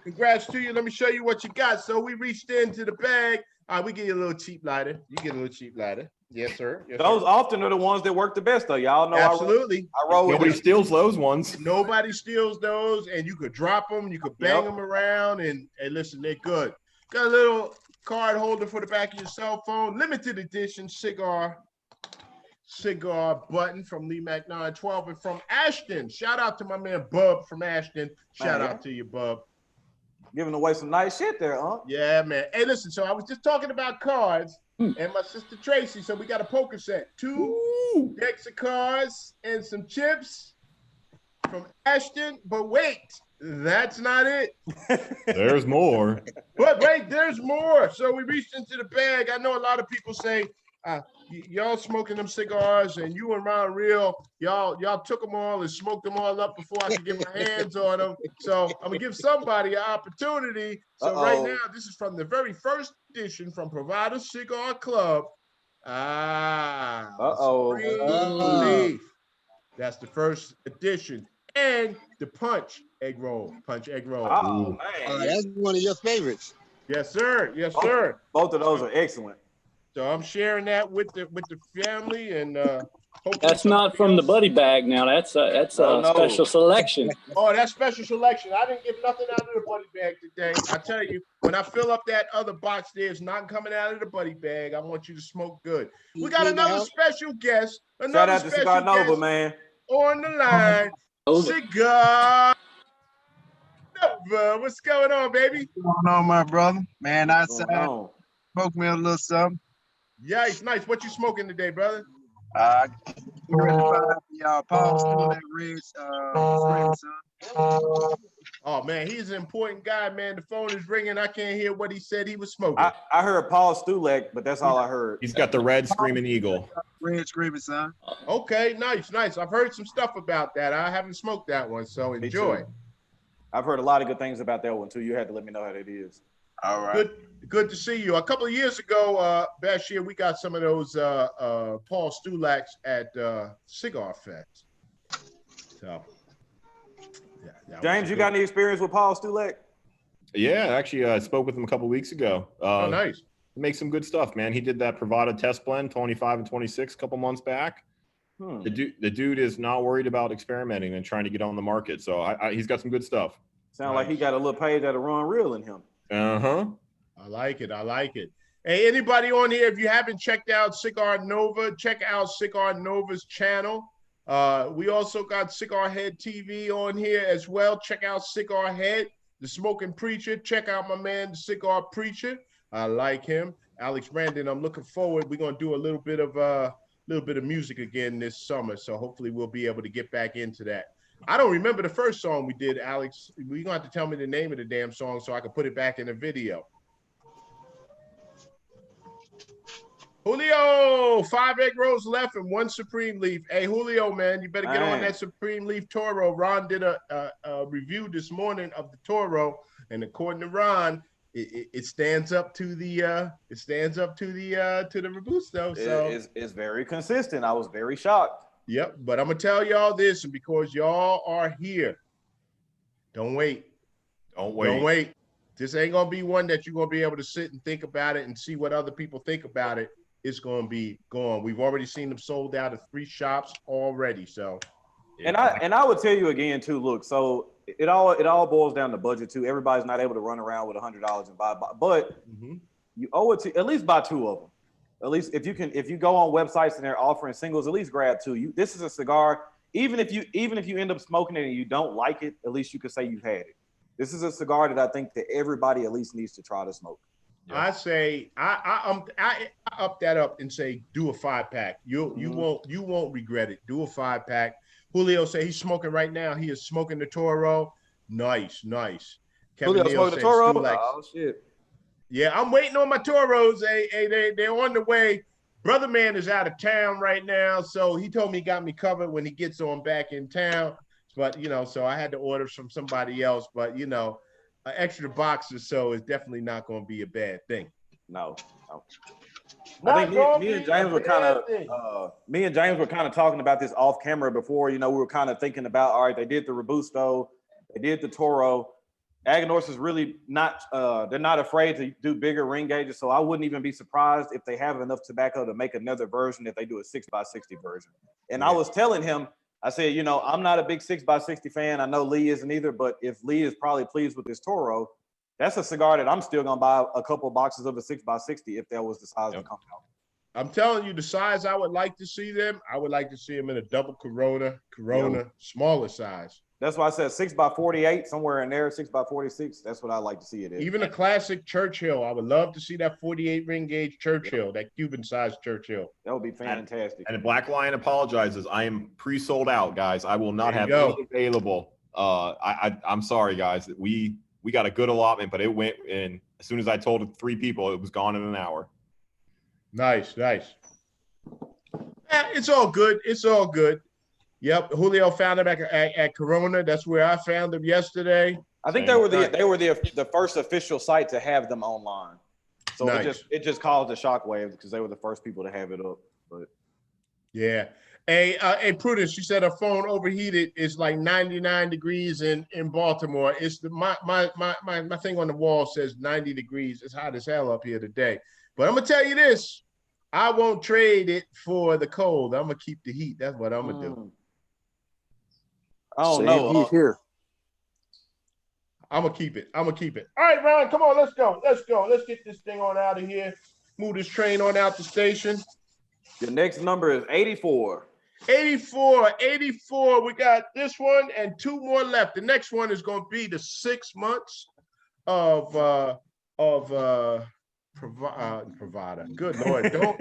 Congrats to you. Let me show you what you got. So we reached into the bag. All right, we get you a little cheap lighter. You get a little cheap lighter. Yes, sir. Those often are the ones that work the best, though. Y'all know. Absolutely. I roll. Nobody steals those ones. Nobody steals those, and you could drop them. You could bang them around, and listen, they're good. Got a little card holder for the back of your cell phone. Limited edition cigar button from Leemack912 and from Ashton. Shout out to my man Bub from Ashton. Shout out to you, Bub. Giving away some nice shit there, huh? Yeah, man. Hey, listen, so I was just talking about cards and my sister Tracy. So we got a poker set. 2 decks of cards and some chips from Ashton. But wait, that's not it. There's more. But wait, there's more. So we reached into the bag. I know a lot of people say, y'all smoking them cigars, and you and Ron Real, y'all took them all and smoked them all up before I could get my hands on them. So I'm gonna give somebody an opportunity. So right now, this is from the very first edition from Provider Cigar Club. Spring Leaf. That's the first edition, and the Punch egg roll. Oh man, that's one of your favorites. Yes, sir. Yes, sir. Both of those are excellent. So I'm sharing that with the family, and that's not from the buddy bag. Now that's a special selection. Oh, that's special selection. I didn't give nothing out of the buddy bag today. I tell you, when I fill up that other box, there's not coming out of the buddy bag. I want you to smoke good. We got another special guest. Shout out to Cigar Nova, man. On the line, Cigar Nova. What's going on, baby? What's going on, my brother? Man, outside, What's going on? smoke me a little something. Yeah, it's nice. What you smoking today, brother? We're ready to buy the Paul Stewart Red Scream, son. Oh man, he's an important guy, man. The phone is ringing. I can't hear what he said he was smoking. I heard Paul Stulek, but that's all I heard. He's got the red screaming eagle. Red Screaming, son. Okay, nice. I've heard some stuff about that. I haven't smoked that one, so enjoy. I've heard a lot of good things about that one too. You had to let me know how that is. All right. Good to see you. A couple of years ago, Bashir, we got some of those Paul Stulaks at Cigar Fest. So, yeah, James, you got any experience with Paul Stulek? Yeah, actually, I spoke with him a couple weeks ago. Oh, nice. He makes some good stuff, man. He did that Privada test blend, 25 and 26, a couple months back. The dude is not worried about experimenting and trying to get on the market. So he's got some good stuff. Sound like he got a little page that'll run real in him. Uh-huh. I like it. Hey, anybody on here, if you haven't checked out Cigar Nova, check out Cigar Nova's channel. We also got Cigar Head TV on here as well. Check out Cigar Head, the smoking preacher. Check out my man, the cigar preacher. I like him. Alex Brandon, I'm looking forward. We're gonna do a little bit of music again this summer. So hopefully we'll be able to get back into that. I don't remember the first song we did, Alex. You're gonna have to tell me the name of the damn song so I can put it back in the video. Julio, 5 egg rolls left and 1 Supreme Leaf. Hey, Julio, man, you better get on that Supreme Leaf Toro. Ron did a review this morning of the Toro, and according to Ron, it stands up to the Robusto. So it's very consistent. I was very shocked. Yep, but I'm gonna tell y'all this, and because y'all are here, don't wait. This ain't gonna be one that you're gonna be able to sit and think about it and see what other people think about it. It's gonna be gone. We've already seen them sold out of 3 shops already. So, and I would tell you again too. Look, so it all boils down to budget too. Everybody's not able to run around with $100 and buy, but you owe it to at least buy 2 of them. At least if you go on websites and they're offering singles, at least grab 2. This is a cigar. Even if you end up smoking it and you don't like it, at least you could say you've had it. This is a cigar that I think that everybody at least needs to try to smoke. Yeah. I say I up that up and say do a 5-pack. You won't regret it. Do a 5-pack. Julio say he's smoking right now. He is smoking the Toro. Nice. Kevin Julio smoking the Toro. Stulax. Oh shit. Yeah, I'm waiting on my Toros. They're on the way. Brother man is out of town right now, so he told me he got me covered when he gets on back in town. But so I had to order from somebody else. But an extra box or so is definitely not going to be a bad thing. No. I think me and James were kind of talking about this off camera before. We were kind of thinking about, all right, they did the Robusto, they did the Toro. Aganorsa is really not. They're not afraid to do bigger ring gauges, so I wouldn't even be surprised if they have enough tobacco to make another version if they do a 6x60 version. And I was telling him, I said, I'm not a big 6x60 fan. I know Lee isn't either, but if Lee is probably pleased with this Toro, that's a cigar that I'm still gonna buy a couple of boxes of a 6x60 if that was the size to come out. I'm telling you, the size I would like to see them, I would like to see them in a double Corona, smaller size. That's why I said 6x48, somewhere in there, 6x46. That's what I like to see it in. Even a classic Churchill. I would love to see that 48 ring gauge Churchill, that Cuban sized Churchill. That would be fantastic. And Black Lion apologizes. I am pre-sold out, guys. I will not have any available. I'm sorry, guys. We got a good allotment, but it went in as soon as I told 3 people, it was gone in an hour. Nice. Yeah, it's all good. Yep, Julio found him at Corona. That's where I found them yesterday. I think they were the first official site to have them online. So nice. it just caused a shockwave because they were the first people to have it up. But yeah. Hey, Prudence, she said her phone overheated. It's like 99 degrees in Baltimore. It's my thing on the wall says 90 degrees. It's hot as hell up here today. But I'm gonna tell you this: I won't trade it for the cold. I'm gonna keep the heat. That's what I'm gonna do. Oh no! Heat here. I'm gonna keep it. All right, Ron, come on, let's go. Let's get this thing on out of here. Move this train on out the station. The next number is 84. 84. We got this one and 2 more left. The next one is going to be the 6 months of provider. Good Lord, don't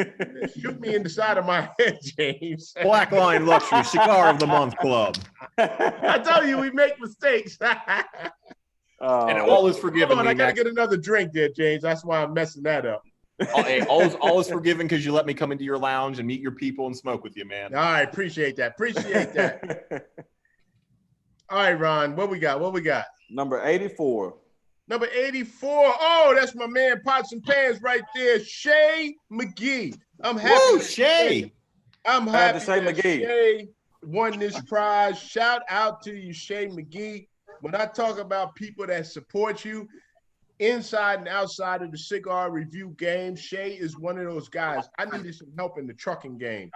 shoot me in the side of my head, James. Black Line Luxury Cigar of the Month Club. I tell you, we make mistakes. And all is forgiven. Hold on, I gotta get another drink there, James. That's why I'm messing that up. Hey, all is forgiven because you let me come into your lounge and meet your people and smoke with you, man. All right, appreciate that. All right, Ron, what we got? Number 84. Number 84. Oh, that's my man, Pots and Pans right there, Shay McGee. I'm happy. Woo, Shay. I'm happy Shay that McGee. Shay won this prize. Shout out to you, Shay McGee. When I talk about people that support you inside and outside of the cigar review game, Shay is one of those guys. I needed some help in the trucking game.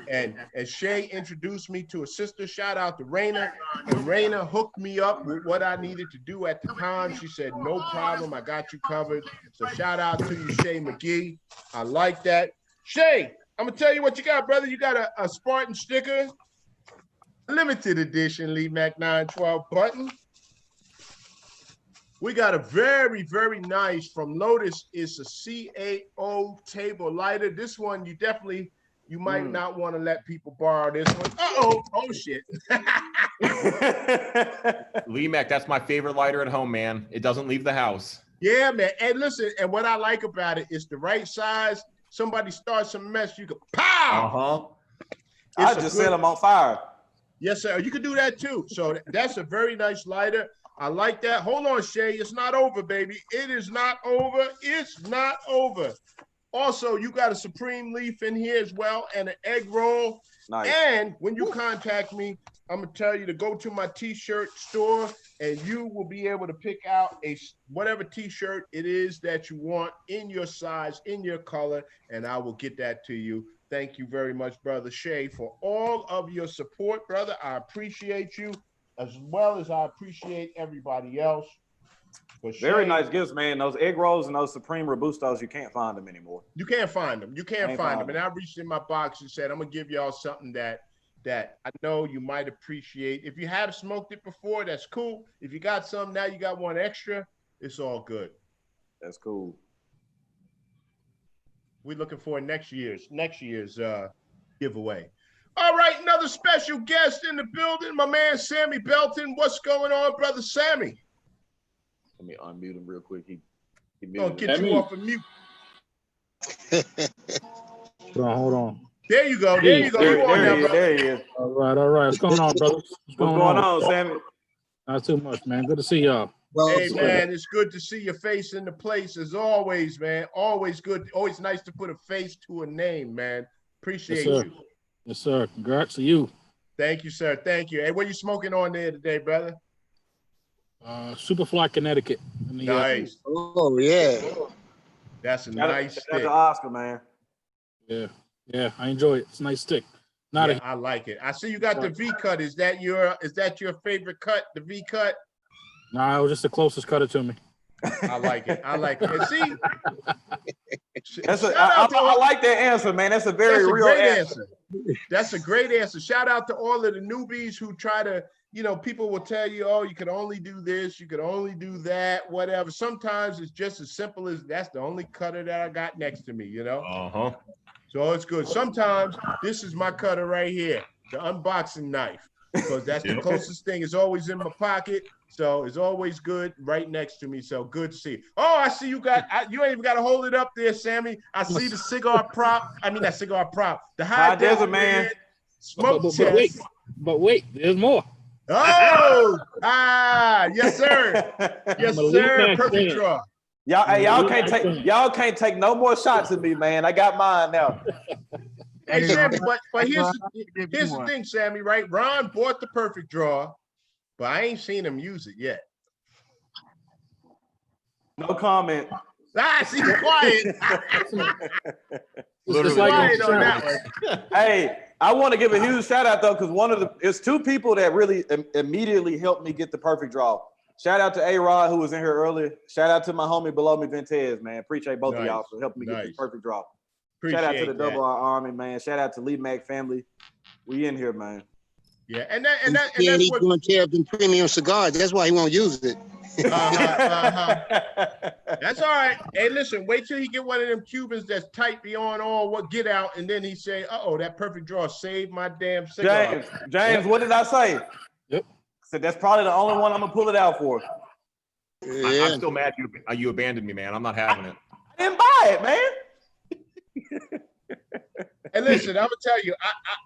And Shay introduced me to a sister. Shout out to Raina. And Raina hooked me up with what I needed to do at the time. She said, no problem, I got you covered. So shout out to you, Shay McGee. I like that. Shay, I'm going to tell you what you got, brother. You got a Spartan sticker, limited edition Leemack912 button. We got a very, very nice from Lotus. It's a CAO table lighter. This one, you might not want to let people borrow this one. Oh shit. Leemack, that's my favorite lighter at home, man. It doesn't leave the house. Yeah, man. And listen, and what I like about it is the right size. Somebody starts some mess, you can pow. I just set them on fire. Yes, sir. You can do that too. So that's a very nice lighter. I like that. Hold on, Shay. It's not over, baby. It is not over. It's not over. Also, you got a Supreme Leaf in here as well and an egg roll. Nice. And when you contact me, I'm going to tell you to go to my t-shirt store and you will be able to pick out whatever t-shirt it is that you want in your size, in your color, and I will get that to you. Thank you very much, Brother Shay, for all of your support, brother. I appreciate you as well as I appreciate everybody else. Very nice gifts, man. Those egg rolls and those Supreme Robustos, you can't find them anymore. You can't find them. You can't find them. And I reached in my box and said, I'm going to give y'all something that I know you might appreciate. If you have smoked it before, that's cool. If you got some, now you got one extra, it's all good. That's cool. We're looking for next year's giveaway. All right, another special guest in the building, my man Sammy Belton. What's going on, brother Sammy? Let me unmute him real quick. He gonna get you off of mute. Hold on. There you go. There you go. There he is. All right. What's going on, brother? What's going on, Sammy? Not too much, man. Good to see y'all. Hey, man, it's good to see your face in the place as always, man. Always good. Always nice to put a face to a name, man. Appreciate you. Yes, sir. Congrats to you. Thank you, sir. Thank you. Hey, what are you smoking on there today, brother? Superfly, Connecticut. Nice. Oh, yeah. That's a nice stick. That's Oscar, man. Yeah, I enjoy it. It's a nice stick. I like it. I see you got the V cut. Is that your favorite cut, the V cut? No, it was just the closest cutter to me. I like it. And see, I like that answer, man. That's a very real answer. That's a great answer. Shout out to all of the newbies who try to, people will tell you, oh, you can only do this, you can only do that, whatever. Sometimes it's just as simple as that's the only cutter that I got next to me, So it's good. Sometimes this is my cutter right here, the unboxing knife, because that's the closest thing. It's always in my pocket. So it's always good right next to me. So good to see you. Oh, I see you you ain't even got to hold it up there, Sammy. I see the cigar prop. That cigar prop. The high desert man. Smoke test. But wait, there's more. Oh, yes, sir. Yes, sir. Perfect draw. Y'all can't take no more shots at me, man. I got mine now. Hey, Sammy, but here's the thing, Sammy, right? Ron bought the perfect draw, but I ain't seen him use it yet. No comment. See, quiet. Quiet on that one. Hey, I want to give a huge shout out though, because it's two people that really immediately helped me get the perfect draw. Shout out to A-Rod, who was in here earlier. Shout out to my homie below me, Ventez, man. Appreciate both of y'all for helping me get the perfect draw. Shout out to the Double R Army, man. Shout out to Leemack family. We in here, man. Yeah, and he's that's what doing care of them premium cigars. That's why he won't use it. That's all right. Hey, listen, wait till he get one of them Cubans that's tight beyond all what get out, and then he say, "Uh-oh, that perfect draw saved my damn cigar." James, what did I say? Yep. So that's probably the only one I'm gonna pull it out for. Yeah. I'm still mad you abandoned me, man. I'm not having it. I didn't buy it, man. And listen, I'm gonna tell you,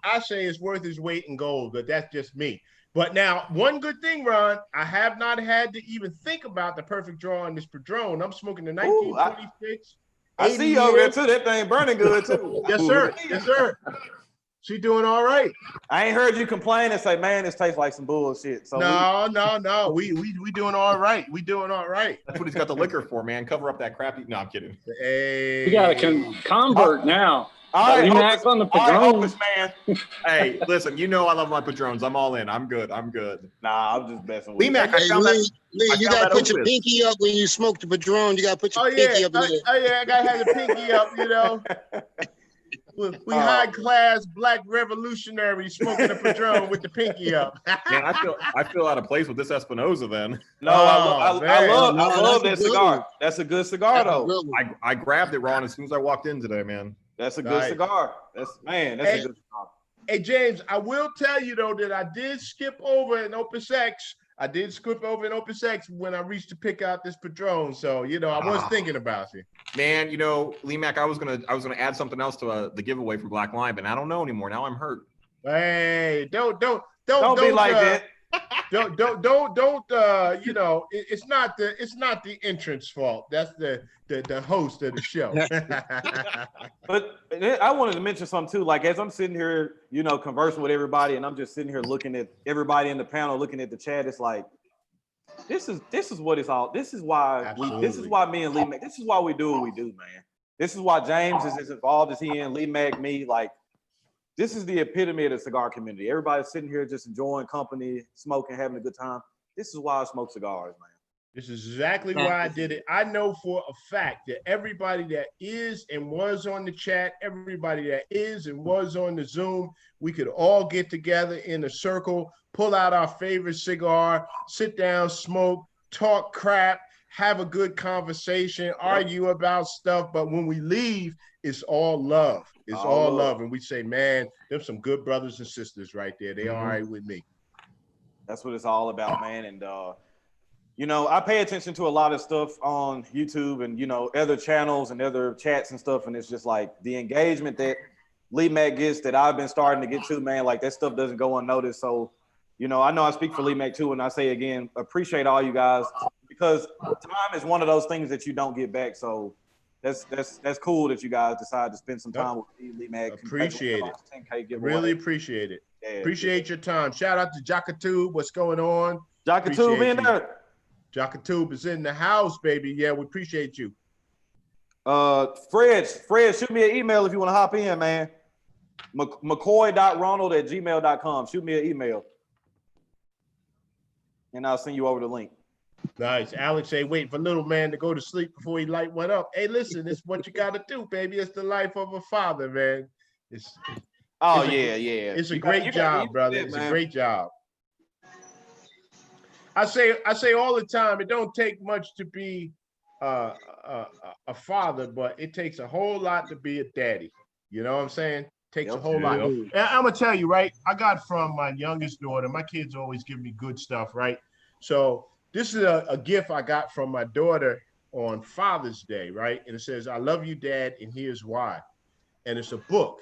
I say it's worth its weight in gold, but that's just me. But now, one good thing, Ron, I have not had to even think about the perfect draw on this Padron. I'm smoking the 1926. I see you over there too. That thing burning good too. Yes, sir. Yes, sir. She doing all right. I ain't heard you complain and say, "Man, this tastes like some bullshit." So no. We doing all right. We doing all right. That's what he's got the liquor for, man. Cover up that crappy. No, I'm kidding. Hey. We got a convert now. All right, Leemack on the Padron. Man. Hey, listen, you know I love my Padrons. I'm all in. I'm good. Nah, I'm just messing with Leemack, you. I found that. You gotta put your pinky up when you smoke the Padron. You gotta put your pinky up in there. Oh yeah, I gotta have the pinky up, you know. We high class black revolutionaries smoking a Padron with the pinky up. Man, I feel out of place with this Espinosa then. No, I love that cigar. That's a good cigar though. I grabbed it, Ron, as soon as I walked in today, man. That's a good cigar. That's a good cigar. Hey James, I will tell you though that I did skip over an Opus X. When I reached to pick out this Padron. So I was thinking about you. Man, Leemack, I was gonna add something else to the giveaway from Black Line, but I don't know anymore. Now I'm hurt. Hey, don't be like that. It's not the entrance fault. That's the host of the show. But I wanted to mention something too. Like as I'm sitting here, conversing with everybody, and I'm just sitting here looking at everybody in the panel, looking at the chat. It's like this is what it's all. This is why this is why me and Leemack. This is why we do what we do, man. This is why James is as involved as he in Leemack, me. Like this is the epitome of the cigar community. Everybody's sitting here just enjoying company, smoking, having a good time. This is why I smoke cigars, man. This is exactly why I did it. I know for a fact that everybody that is and was on the chat, everybody that is and was on the Zoom, we could all get together in a circle, pull out our favorite cigar, sit down, smoke, talk crap, have a good conversation, argue about stuff. But when we leave, it's all love. It's all love. And we say, man, there's some good brothers and sisters right there. They all right with me. That's what it's all about, man. And, I pay attention to a lot of stuff on YouTube and, other channels and other chats and stuff. And it's just like the engagement that Leemack gets that I've been starting to get to, man, like that stuff doesn't go unnoticed. So, I know I speak for Leemack too. And I say again, appreciate all you guys because time is one of those things that you don't get back. So that's cool that you guys decide to spend some time with Leemack. Appreciate it. 10K really appreciate it. Yeah. Appreciate your time. Shout out to Jacatube. What's going on? Jacatube in there. Jacatube is in the house, baby. Yeah, we appreciate you. Fred, shoot me an email if you want to hop in, man. McCoy.ronald@gmail.com. Shoot me an email. And I'll send you over the link. Nice. Alex say, wait for little man to go to sleep before he light one up. Hey, listen, it's what you got to do, baby. It's the life of a father, man. It's a great job, brother. It's a great job. I say all the time, it don't take much to be a father, but it takes a whole lot to be a daddy. You know what I'm saying? Takes a whole lot. And I'm gonna tell you, right? I got from my youngest daughter. My kids always give me good stuff, right? So this is a gift I got from my daughter on Father's Day, right? And it says, "I love you, Dad, and here's why." And it's a book.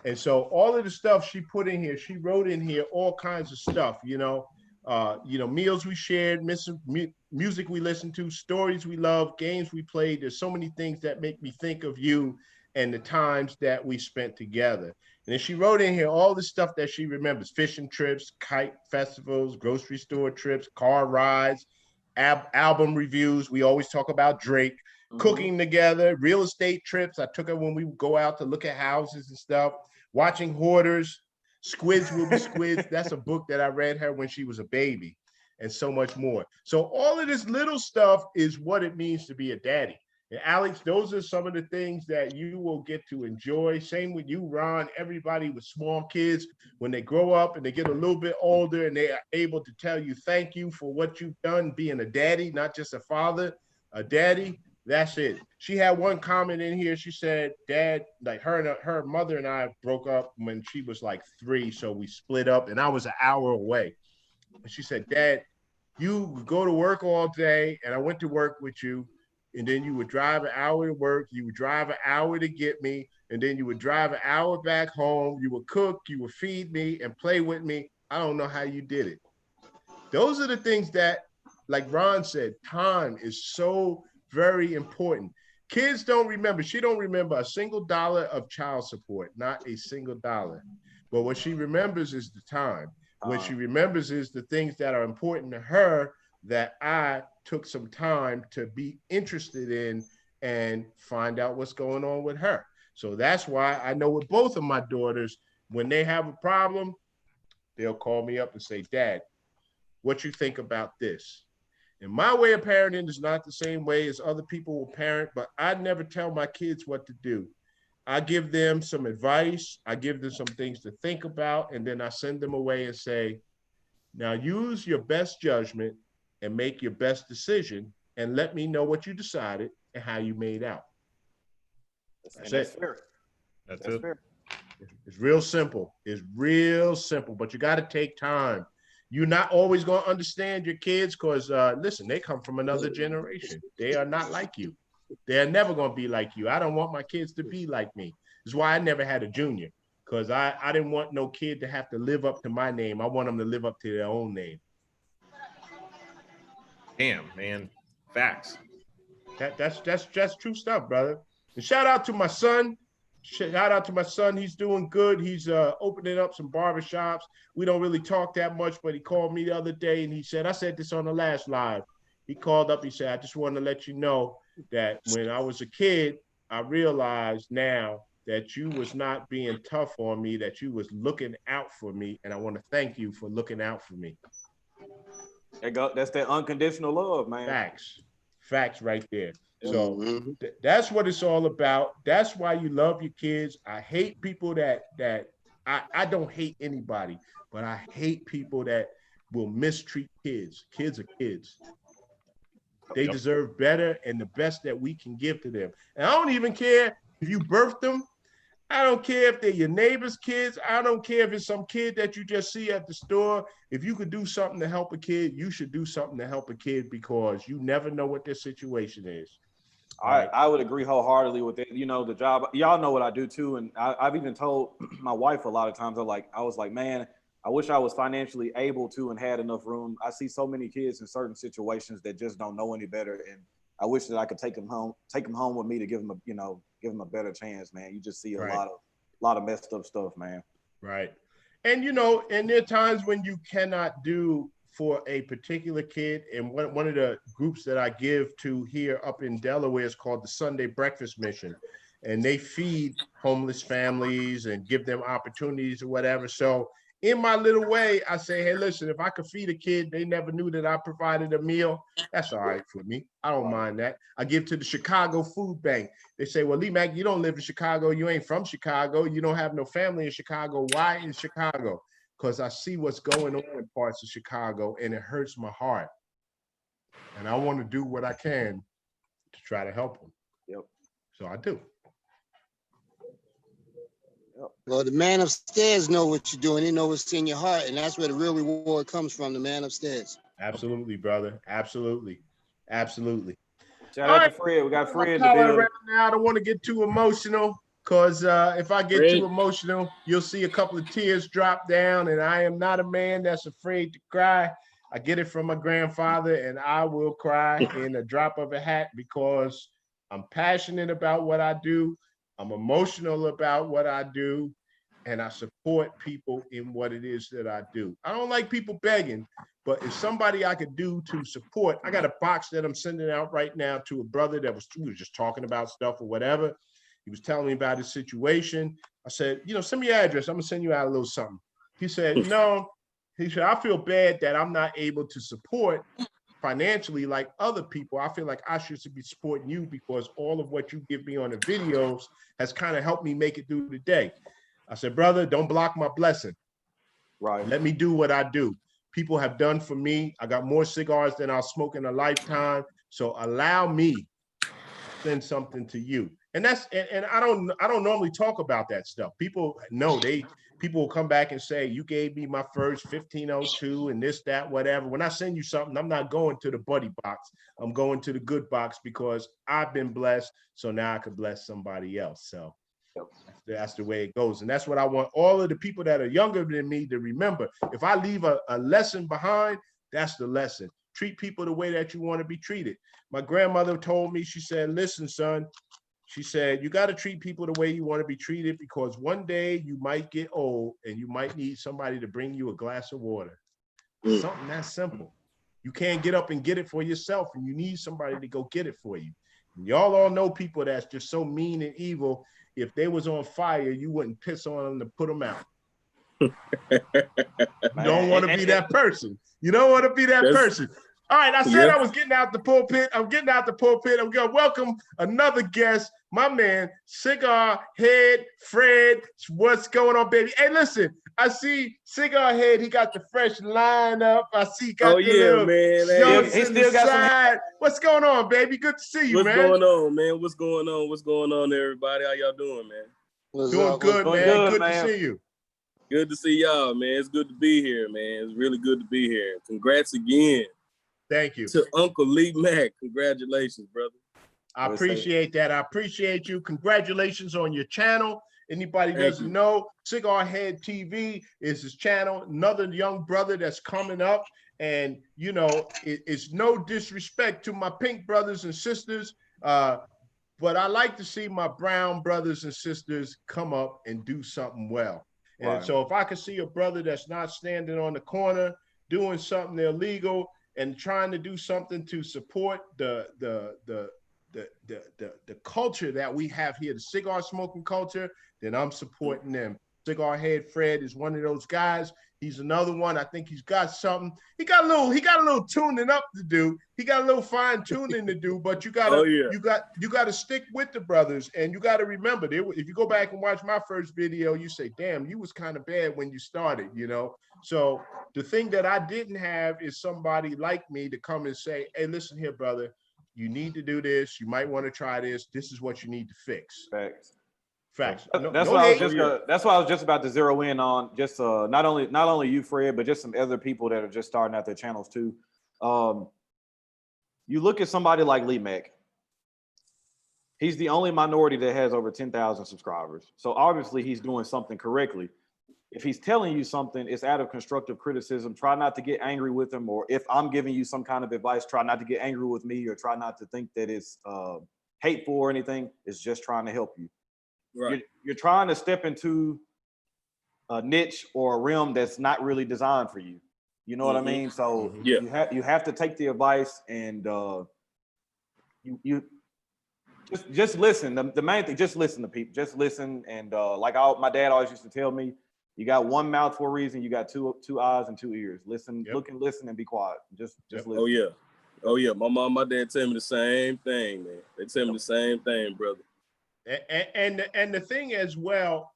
And so all of the stuff she put in here, she wrote in here all kinds of stuff, meals we shared, music we listened to, stories we love, games we played. There's so many things that make me think of you and the times that we spent together. And then she wrote in here all the stuff that she remembers: fishing trips, kite festivals, grocery store trips, car rides, album reviews. We always talk about Drake, cooking together, real estate trips. I took her when we would go out to look at houses and stuff, watching Hoarders, Squids Will Be Squids. That's a book that I read her when she was a baby, and so much more. So all of this little stuff is what it means to be a daddy. And Alex, those are some of the things that you will get to enjoy. Same with you, Ron. Everybody with small kids, when they grow up and they get a little bit older and they are able to tell you thank you for what you've done, being a daddy, not just a father, a daddy. That's it. She had one comment in here. She said, Dad, like her mother and I broke up when she was like 3. So we split up and I was an hour away. And she said, Dad, you go to work all day and I went to work with you. And then you would drive an hour to work, you would drive an hour to get me, and then you would drive an hour back home, you would cook, you would feed me and play with me. I don't know how you did it. Those are the things that, like Ron said, time is so very important. Kids don't remember, she don't remember a single dollar of child support, not a single dollar. But what she remembers is the time. What she remembers is the things that are important to her that I took some time to be interested in and find out what's going on with her. So that's why I know with both of my daughters, when they have a problem, they'll call me up and say, Dad, what you think about this? And my way of parenting is not the same way as other people will parent, but I never tell my kids what to do. I give them some advice, I give them some things to think about, and then I send them away and say, now use your best judgment and make your best decision and let me know what you decided and how you made out. That's it. Fair. That's it. Fair. It's real simple. It's real simple, but you got to take time. You're not always going to understand your kids because, listen, they come from another generation. They are not like you. They're never going to be like you. I don't want my kids to be like me. That's why I never had a junior, because I didn't want no kid to have to live up to my name. I want them to live up to their own name. Damn, man. Facts. That's true stuff, brother. And shout out to my son. Shout out to my son. He's doing good. He's opening up some barbershops. We don't really talk that much, but he called me the other day and he said, I said this on the last live. He called up, he said, I just want to let you know that when I was a kid, I realized now that you was not being tough on me, that you was looking out for me. And I want to thank you for looking out for me. That's that unconditional love, man. Facts right there. So that's what it's all about. That's why you love your kids. I hate people that I don't hate anybody, but I hate people that will mistreat kids. Kids are kids. They deserve better and the best that we can give to them. And I don't even care if you birthed them. I don't care if they're your neighbor's kids. I don't care if it's some kid that you just see at the store. If you could do something to help a kid, you should do something to help a kid because you never know what their situation is. I would agree wholeheartedly with it. You know, the job, y'all know what I do too. And I've even told my wife a lot of times, I was like, man, I wish I was financially able to and had enough room. I see so many kids in certain situations that just don't know any better. And I wish that I could take them home with me to give them a better chance, man. You just see a lot of messed up stuff, man. Right. And, and there are times when you cannot do for a particular kid. And one of the groups that I give to here up in Delaware is called the Sunday Breakfast Mission. And they feed homeless families and give them opportunities or whatever. So in my little way, I say, hey, listen, if I could feed a kid, they never knew that I provided a meal. That's all right for me. I don't mind that. I give to the Chicago Food Bank. They say, well, Leemack, you don't live in Chicago. You ain't from Chicago. You don't have no family in Chicago. Why in Chicago? Because I see what's going on in parts of Chicago and it hurts my heart. And I want to do what I can to try to help them. Yep. So I do. Well, the man upstairs know what you're doing. He know what's in your heart, and that's where the real reward comes from, the man upstairs. Absolutely, brother. Absolutely. Absolutely. Shout out to Fred. We got Fred in the building. Now, I don't want to get too emotional because if I get too emotional, you'll see a couple of tears drop down, and I am not a man that's afraid to cry. I get it from my grandfather, and I will cry in a drop of a hat because I'm passionate about what I do. I'm emotional about what I do, and I support people in what it is that I do. I don't like people begging, but if somebody I could do to support, I got a box that I'm sending out right now to a brother that we was just talking about stuff or whatever. He was telling me about his situation. I said, send me your address. I'm gonna send you out a little something. He said, no. He said, I feel bad that I'm not able to support financially like other people. I feel like I should be supporting you because all of what you give me on the videos has kind of helped me make it through the day. I said, brother, don't block my blessing. Right. Let me do what I do. People have done for me. I got more cigars than I'll smoke in a lifetime. So allow me to send something to you. And that's, and I don't normally talk about that stuff. People know, people will come back and say, you gave me my first 1502 and this, that, whatever. When I send you something, I'm not going to the buddy box. I'm going to the good box because I've been blessed. So now I can bless somebody else. So that's the way it goes. And that's what I want all of the people that are younger than me to remember. If I leave a lesson behind, that's the lesson. Treat people the way that you want to be treated. My grandmother told me, she said, listen, son, she said, you got to treat people the way you want to be treated because one day you might get old and you might need somebody to bring you a glass of water. Something that simple. You can't get up and get it for yourself and you need somebody to go get it for you. Y'all all know people that's just so mean and evil. If they was on fire, you wouldn't piss on them to put them out. You don't want to be that person. You don't want to be that person. All right, I said I was getting out the pulpit. I'm getting out the pulpit. I'm going to welcome another guest, my man, Cigar Head Fred. What's going on, baby? Hey, listen, I see Cigar Head. He got the fresh lineup. I see he got the little man. He still got side. What's going on, baby? Good to see you, man. What's going on, man? What's going on? What's going on, everybody? How y'all doing, man? Doing good, man. Good to see you. Good to see y'all, man. It's good to be here, man. It's really good to be here. Congrats again. Thank you. To Uncle Leemack. Congratulations, brother. I appreciate that. I appreciate you. Congratulations on your channel. Anybody doesn't know, Cigar Head TV is his channel. Another young brother that's coming up. And, you know, it's no disrespect to my pink brothers and sisters, but I like to see my brown brothers and sisters come up and do something well. And so if I could see a brother that's not standing on the corner doing something illegal and trying to do something to support the culture that we have here, the cigar smoking culture, then I'm supporting them. Cigar Head Fred is one of those guys. He's another one. I think he's got something. He got a little tuning up to do. He got a little fine tuning to do, but you gotta you gotta stick with the brothers, and you gotta remember, if you go back and watch my first video, you say, damn, you was kind of bad when you started, you know. So the thing that I didn't have is somebody like me to come and say, hey, listen here, brother, you need to do this. You might want to try this. This is what you need to fix. Facts. That's what I was just about to zero in on. Just not only you, Fred, but just some other people that are just starting out their channels too. You look at somebody like Leemack. He's the only minority that has over 10,000 subscribers. So obviously he's doing something correctly. If he's telling you something, it's out of constructive criticism. Try not to get angry with him. Or if I'm giving you some kind of advice, try not to get angry with me, or try not to think that it's hateful or anything. It's just trying to help you. Right. You're trying to step into a niche or a realm that's not really designed for you. You know what I mean? So you have to take the advice, and you just listen. The main thing, just listen to people. Just listen, and like my dad always used to tell me, you got one mouth for a reason. You got two eyes and two ears. Listen, look and listen, and be quiet. Just listen. Oh yeah. My mom, my dad tell me the same thing, man. They tell me the same thing, brother. And the thing as well,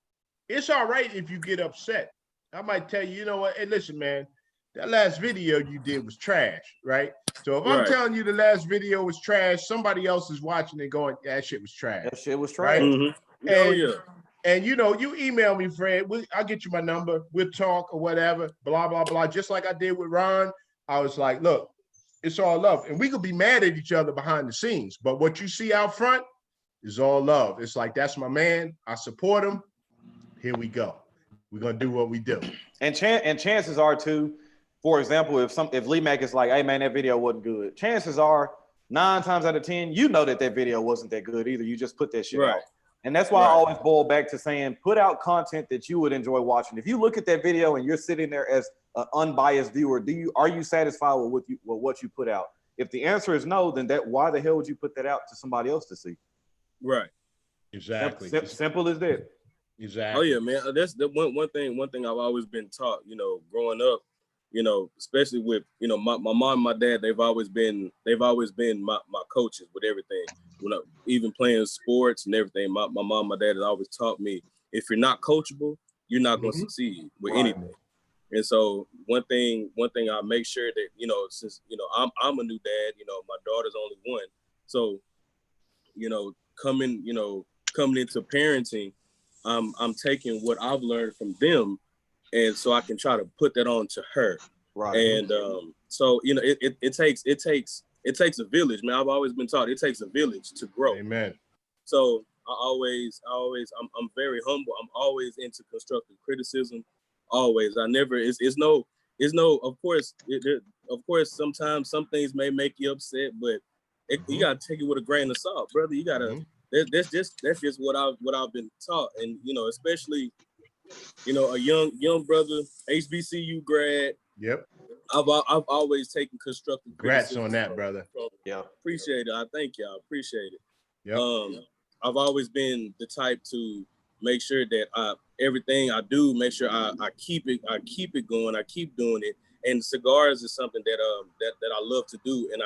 it's all right if you get upset. I might tell you, you know what? Hey, listen, man, that last video you did was trash, right? So if I'm telling you the last video was trash, somebody else is watching and going, yeah, that shit was trash. That shit was trash. Right? And you know, you email me, Fred. I'll get you my number. We'll talk or whatever. Blah blah blah. Just like I did with Ron, I was like, look, it's all love, and we could be mad at each other behind the scenes, but what you see out front is all love. It's like, that's my man. I support him. Here we go. We're gonna do what we do. And chances are too, for example, if Leemack is like, hey man, that video wasn't good, chances are 9 times out of 10, you know that video wasn't that good either. You just put that shit out. And that's why I always boil back to saying, put out content that you would enjoy watching. If you look at that video and you're sitting there as an unbiased viewer, are you satisfied with what you put out? If the answer is no, then why the hell would you put that out to somebody else to see? Right. Exactly. Simple as that. Exactly. Oh yeah, man. That's the one thing I've always been taught, you know, growing up, you know, especially with, you know, my mom and my dad, they've always been my coaches with everything. When even playing sports and everything, my mom and my dad has always taught me, if you're not coachable, you're not going to succeed with anything. And so one thing I make sure that, you know, since, you know, I'm a new dad, you know, my daughter's only one. So, you know, coming into parenting, I'm taking what I've learned from them, and so I can try to put that on to her. Right. And so, you know, it takes a village, man. I've always been taught it takes a village to grow. Amen. So I'm very humble. I'm always into constructive criticism. Always. I never, it's no, of course, sometimes some things may make you upset, but you gotta take it with a grain of salt, brother. You gotta, that's just what I've been taught. And, you know, especially, you know, a young brother, HBCU grad. Yep. I've always taken constructive criticism. Congrats on that, brother. Yeah. Appreciate it. I thank y'all. Appreciate it. Yep. I've always been the type to make sure that everything I do, make sure I keep it going. I keep doing it. And cigars is something that I love to do. And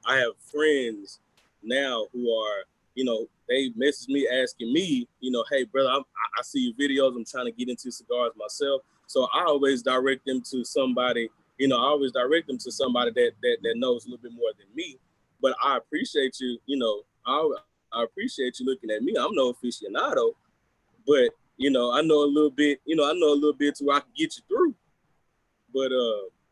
I have friends now who are, you know, they message me asking me, you know, hey brother, I see your videos. I'm trying to get into cigars myself. So I always direct them to somebody, you know, that knows a little bit more than me. But I appreciate you, you know, I appreciate you looking at me. I'm no aficionado, but you know, I know a little bit to where I can get you through. But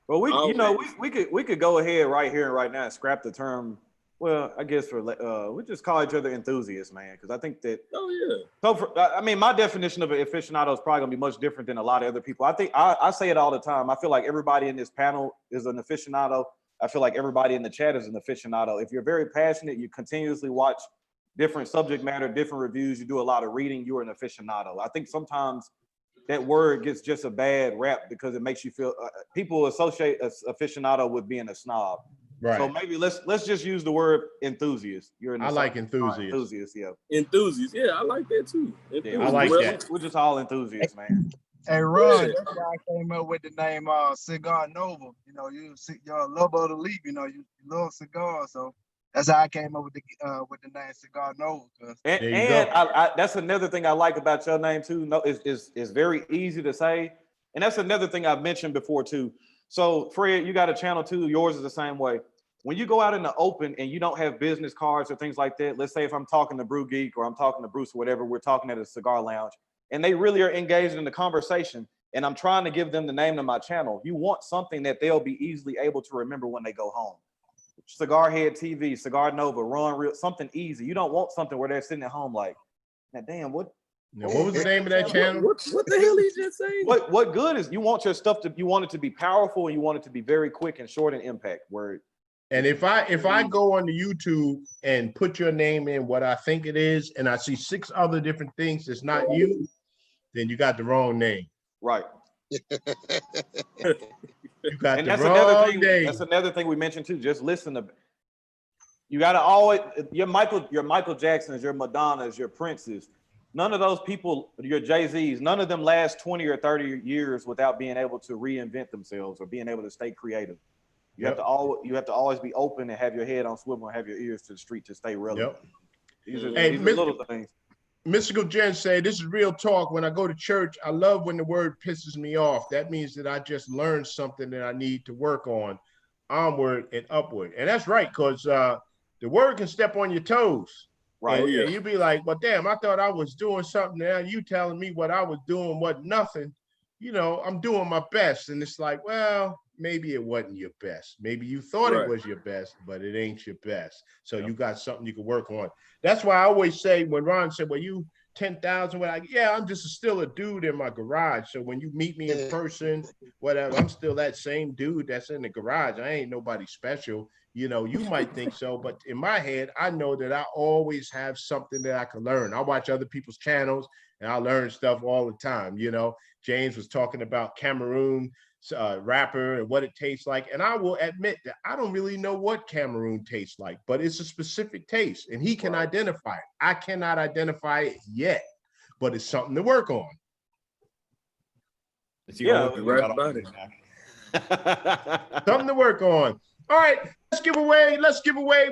well, we could go ahead right here and right now and scrap the term. Well, I guess we just call each other enthusiasts, man, because I think that. Oh yeah. So I mean, my definition of an aficionado is probably gonna be much different than a lot of other people. I think I say it all the time. I feel like everybody in this panel is an aficionado. I feel like everybody in the chat is an aficionado. If you're very passionate, you continuously watch different subject matter, different reviews, you do a lot of reading, you're an aficionado. I think sometimes that word gets just a bad rap because it makes you feel, people associate aficionado with being a snob. Right. So maybe let's just use the word enthusiast. I like enthusiast. Enthusiast, yeah. Enthusiast, yeah, I like that too. Yeah, I like that. We're just all enthusiasts, man. Hey Ron, that's why I came up with the name Cigar Nova. You know, you're a lover of the leaf. You know, you love cigars, so that's how I came up with the name Cigar Nova. And I, that's another thing I like about your name too. No, it's very easy to say, and that's another thing I've mentioned before too. So Fred, you got a channel too. Yours is the same way. When you go out in the open and you don't have business cards or things like that, let's say if I'm talking to Brew Geek or I'm talking to Bruce or whatever, we're talking at a cigar lounge, and they really are engaged in the conversation, and I'm trying to give them the name of my channel. You want something that they'll be easily able to remember when they go home. Cigar Head TV, Cigar Nova, RonReal, something easy. You don't want something where they're sitting at home like, now damn, what? Now, what was the name of that channel? What the hell he just saying? What good is you want your stuff you want it to be powerful and you want it to be very quick and short in impact. Word. And if I go on the YouTube and put your name in what I think it is, and I see 6 other different things that's not you, then you got the wrong name. Right. You got and the that's wrong another thing. name. That's another thing we mentioned too. Just listen to. You got to always your Michael Jacksons, your Madonnas, your Princes. None of those people, your Jay-Z's, none of them last 20 or 30 years without being able to reinvent themselves or being able to stay creative. You have to always be open and have your head on swivel and have your ears to the street to stay relevant. These are little things. Mystical Jen say, this is real talk. When I go to church, I love when the word pisses me off. That means that I just learned something that I need to work on, onward and upward. And that's right, because the word can step on your toes. Right. And you'd be like, well, damn, I thought I was doing something. Now you telling me what I was doing, what nothing. You know, I'm doing my best. And it's like, well, maybe it wasn't your best. Maybe you thought it was your best, but it ain't your best. So you got something you can work on. That's why I always say, when Ron said, well, you 10,000, yeah, I'm just still a dude in my garage. So when you meet me in person, whatever, I'm still that same dude that's in the garage. I ain't nobody special. You know, you might think so, but in my head, I know that I always have something that I can learn. I watch other people's channels and I learn stuff all the time. You know, James was talking about Cameroon wrapper and what it tastes like. And I will admit that I don't really know what Cameroon tastes like, but it's a specific taste and he can identify it. I cannot identify it yet, but it's something to work on. Right about it. Something to work on. All right, let's give away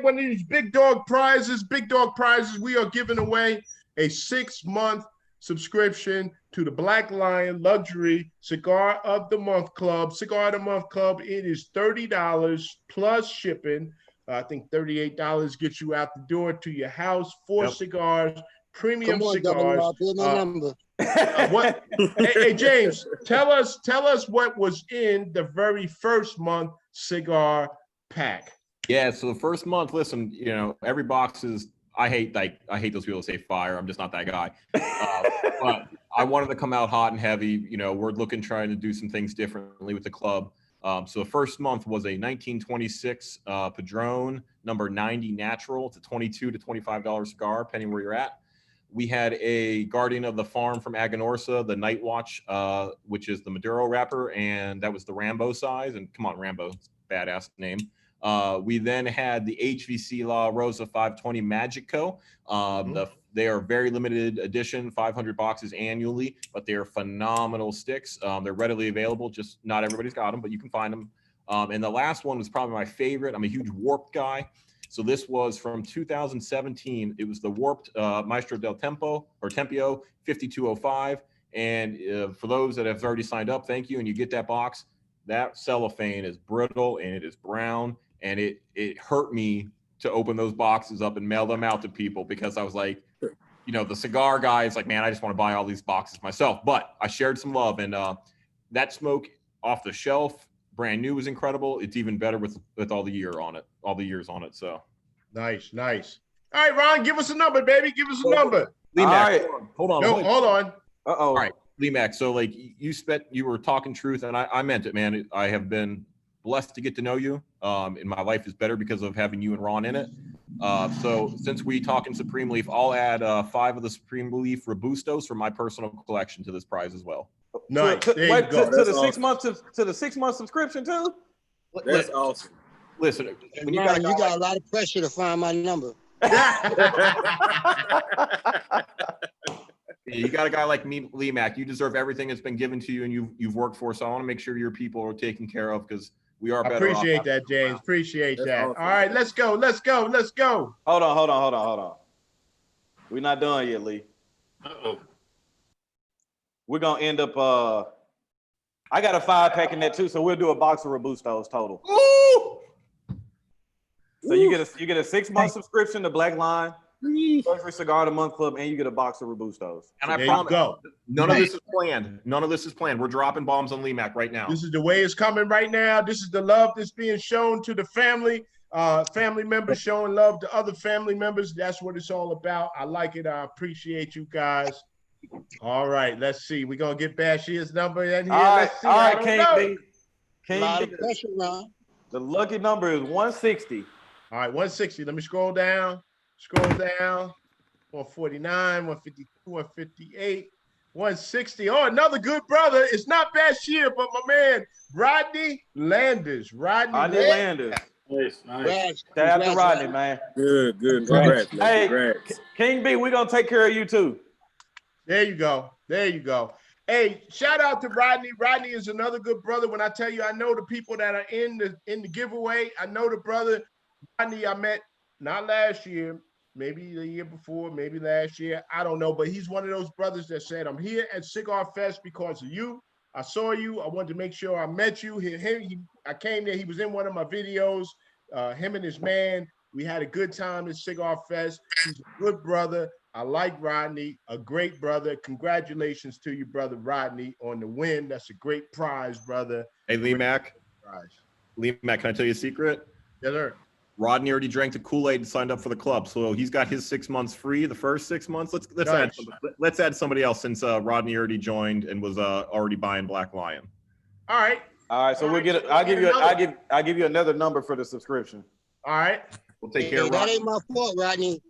one of these big dog prizes. Big dog prizes. We are giving away a 6-month subscription to the Black Lion Luxury Cigar of the Month Club. Cigar of the Month Club. It is $30 plus shipping. I think $38 gets you out the door to your house. 4 cigars, premium cigars. What? Hey, James, tell us what was in the very first month cigar pack. Yeah, so the first month, listen, you know, every box is, I hate those people that say fire. I'm just not that guy. But I wanted to come out hot and heavy. You know, we're trying to do some things differently with the club. So the first month was a 1926 Padron number 90 natural. It's a $22 to $25 cigar, depending where you're at. We had a Guardian of the Farm from Aganorsa, the Night Watch, which is the Maduro wrapper, and that was the Rambo size. And come on, Rambo, badass name. We then had the HVC La Rosa 520 Magic Co. They are very limited edition, 500 boxes annually, but they are phenomenal sticks. They're readily available, just not everybody's got them, but you can find them. And the last one was probably my favorite. I'm a huge Warped guy. So this was from 2017. It was the Warped Maestro del Tempo, or Tempio 5205. And for those that have already signed up, thank you. And you get that box. That cellophane is brittle and it is brown. And it hurt me to open those boxes up and mail them out to people, because I was like, you know, the cigar guy is like, man, I just want to buy all these boxes myself. But I shared some love, and that smoke off the shelf, brand new, was incredible. It's even better with all the years on it. So nice. All right, Ron, give us a number, baby. Give us a number. Leemack, hold on. No, hold on. All right, Leemack. So like you were talking truth, and I meant it, man. I have been blessed to get to know you. And my life is better because of having you and Ron in it. So since we talking Supreme Leaf, I'll add 5 of the Supreme Leaf Robustos for my personal collection to this prize as well. Nice. To the 6 month subscription too. That's awesome. Listen, when you got a lot of pressure to find my number. You got a guy like me, Leemack. You deserve everything that's been given to you, and you've worked for. So I want to make sure your people are taken care of, because we are better. Appreciate that, James. Appreciate that. Awesome. All right, let's go. Hold on. We're not done yet, Lee. We're gonna end up. I got a 5-pack in that too, so we'll do a box of Robustos total. Ooh! So you get a 6-month subscription to Black Line, Luxury Cigar of the Month Club, and you get a box of Robustos. And I promise, none of this is planned. None of this is planned. We're dropping bombs on Leemack right now. This is the way it's coming right now. This is the love that's being shown to the family. Family members showing love to other family members. That's what it's all about. I like it. I appreciate you guys. All right, let's see. We're gonna get Bashir's number in here. Let's see. All right, King B. King, the lucky number is 160. All right, 160. Let me scroll down. 149, 152, 158, 160. Oh, another good brother. It's not Bashir, but my man, Rodney Landers. Rodney Landers. Nice. Shout out to Rodney, man. Good. Congrats, man. Hey, Congrats. King B, we're going to take care of you too. There you go. Hey, shout out to Rodney. Rodney is another good brother. When I tell you, I know the people that are in the giveaway. I know the brother Rodney I met not last year, maybe the year before, maybe last year. I don't know, but he's one of those brothers that said, I'm here at Cigar Fest because of you. I saw you. I wanted to make sure I met you. I came there. He was in one of my videos. Him and his man, we had a good time at Cigar Fest. He's a good brother. I like Rodney, a great brother. Congratulations to you, brother Rodney, on the win. That's a great prize, brother. Hey, Leemack. Leemack, can I tell you a secret? Yes, sir. Rodney already drank the Kool-Aid and signed up for the club, so he's got his 6 months free. The first 6 months. Let's add somebody else, since Rodney already joined and was already buying Black Lion. All right. So we'll get. I'll give you another number for the subscription. All right. We'll take care of Rodney. Rodney. That ain't my fault, Rodney.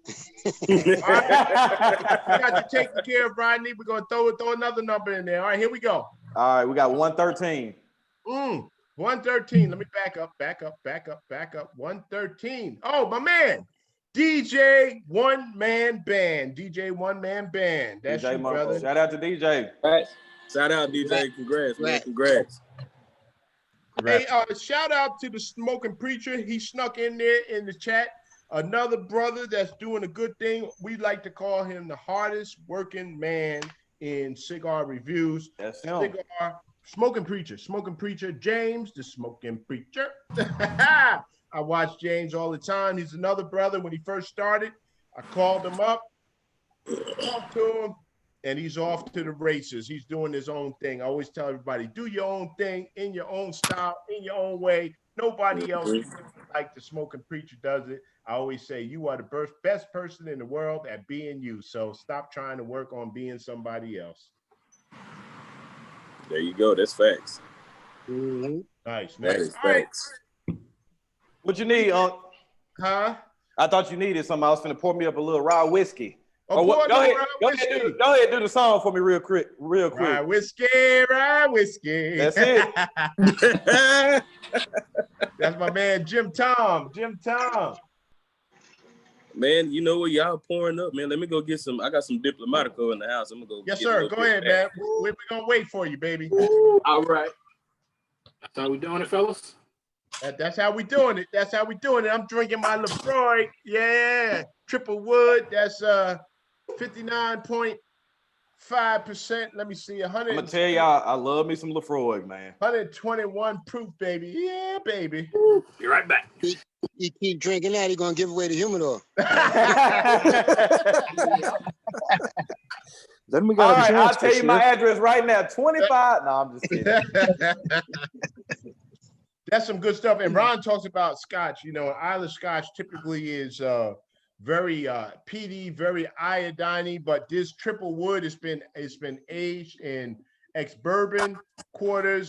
All right. We got to take care of Rodney. We're gonna throw another number in there. All right, here we go. All right, we got 113. 113. Let me back up. 113. Oh, my man. DJ One Man Band. That's DJ you, brother. Shout out to DJ. Shout out, DJ. Congrats, man. Congrats. Hey, shout out to the smoking preacher. He snuck in there in the chat. Another brother that's doing a good thing. We like to call him the hardest working man in cigar reviews. That's him. Cigar smoking preacher, James, the smoking preacher. I watch James all the time. He's another brother. When he first started, I called him up, talked to him, and he's off to the races. He's doing his own thing. I always tell everybody, do your own thing in your own style, in your own way. Nobody else can do it like the smoking preacher does it. I always say you are the best person in the world at being you. So stop trying to work on being somebody else. There you go. That's facts. Mm-hmm. Nice. That is facts. What you need, Unc? Huh? I thought you needed something. I was finna pour me up a little rye whiskey. Oh, go ahead, do the song for me real quick. Rye whiskey. That's it. That's my man, Jim Tom. Man, you know what? Y'all pouring up, man. Let me go get some. I got some Diplomatico in the house. I'm gonna go. Yes, sir. Go ahead, man. We're gonna wait for you, baby. All right. That's how we doing it, fellas. That's how we doing it. I'm drinking my Lefroy. Yeah, triple wood. That's 59.5%. Let me see. 100. I'm gonna tell y'all, I love me some Lefroy, man. 121 proof, baby. Yeah, baby. Be right back. You keep drinking that, you're gonna give away the humidor. Then we got all a right, chance. I'll tell you my address right now. 25. No, I'm just kidding. That's some good stuff. And Ron talks about Scotch. You know, Irish Scotch typically is very peaty, very iodine, but this triple wood it's been aged in ex-bourbon, quarter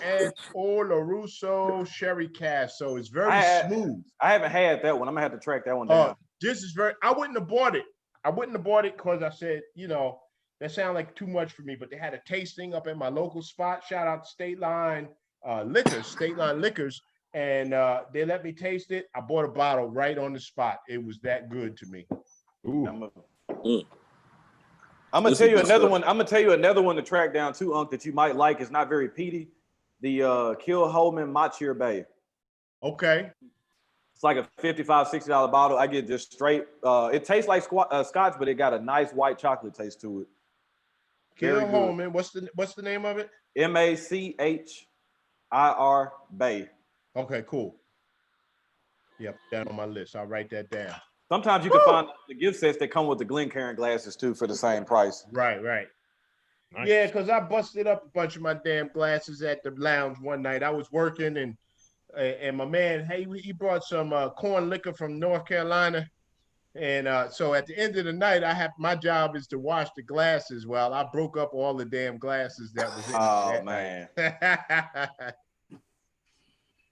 and Oloroso sherry cask. So it's very smooth. I haven't had that one. I'm gonna have to track that one down. This is I wouldn't have bought it. Because I said, you know, that sounded like too much for me, but they had a tasting up at my local spot. Shout out to State Line Liquors. And they let me taste it. I bought a bottle right on the spot. It was that good to me. I'm gonna tell you another one. I'm gonna tell you another one to track down too, Unc, that you might like. It's not very peaty. The Kill Holman Machir Bay. Okay. It's like a $55, $60 bottle. I get just straight. It tastes like Scotch, but it got a nice white chocolate taste to it. Kill Holman. What's the name of it? MACHIR Bay. Okay, cool. Yep, down on my list. I'll write that down. Sometimes you can find the gift sets that come with the Glencairn glasses too for the same price. Right. Nice. Yeah, because I busted up a bunch of my damn glasses at the lounge one night. I was working and my man, he brought some corn liquor from North Carolina. And so at the end of the night, my job is to wash the glasses. Well, I broke up all the damn glasses that was in that man.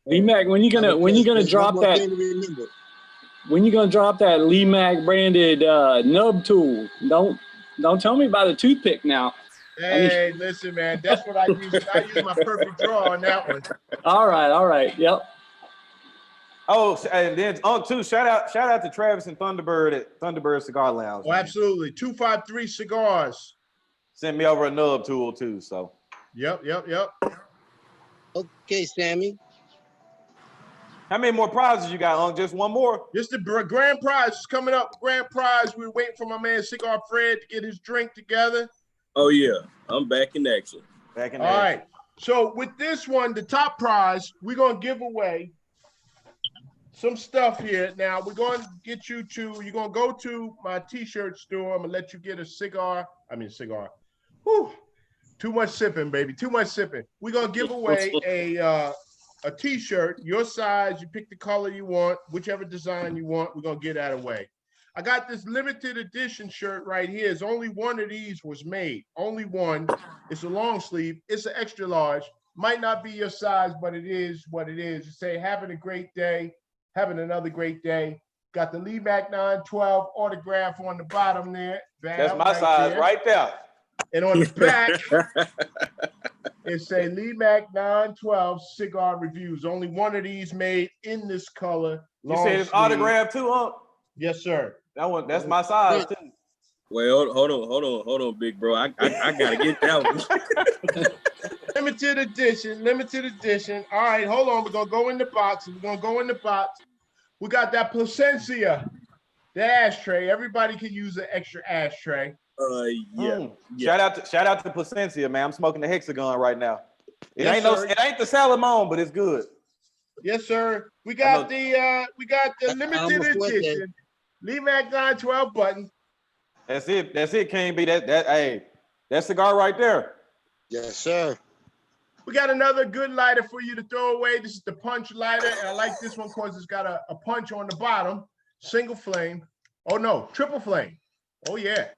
Leemack, when you gonna drop that? When you gonna drop that Leemack branded nub tool? Don't tell me about a toothpick now. Hey, listen, man, that's what I use. I use my perfect draw on that one. All right, yep. Oh, and then too, shout out to Travis and Thunderbird at Thunderbird Cigar Lounge. Oh, man. Absolutely. 253 Cigars. Send me over a nub tool too. So. Yep. Okay, Sammy. How many more prizes you got, Unc? Just one more? Just the grand prize is coming up. Grand prize. We're waiting for my man Cigar Fred to get his drink together. Oh yeah, I'm back in action. All right. So with this one, the top prize, we're gonna give away some stuff here. Now we're going to get you're going to go to my t-shirt store. I'm going to let you get a cigar. Whew. Too much sipping, baby. Too much sipping. We're going to give away a t-shirt, your size. You pick the color you want, whichever design you want. We're going to get that away. I got this limited edition shirt right here. It's only one of these was made. Only one. It's a long sleeve. It's an extra large. Might not be your size, but it is what it is. You say, having a great day. Having another great day. Got the Leemack912 autograph on the bottom there. That's my size right there. And on the back, it say Leemack912 cigar reviews. Only one of these made in this color. You said it's autographed too, huh? Yes, sir. That's my size too. Well, hold on, big bro. I gotta get that one. Limited edition, limited edition. All right, hold on. We're gonna go in the box. We're gonna go in the box. We got that Placencia, the ashtray. Everybody can use an extra ashtray. Yeah. Shout out to Placencia, man. I'm smoking the hexagon right now. It Yes, it ain't the Salomon, but it's good. Yes, sir. We got the limited edition Leemack912 button. That's it. Can't be that. Hey, that cigar right there. Yes, sir. We got another good lighter for you to throw away. This is the punch lighter, and I like this one because it's got a punch on the bottom, single flame. Oh no, triple flame. Oh yeah.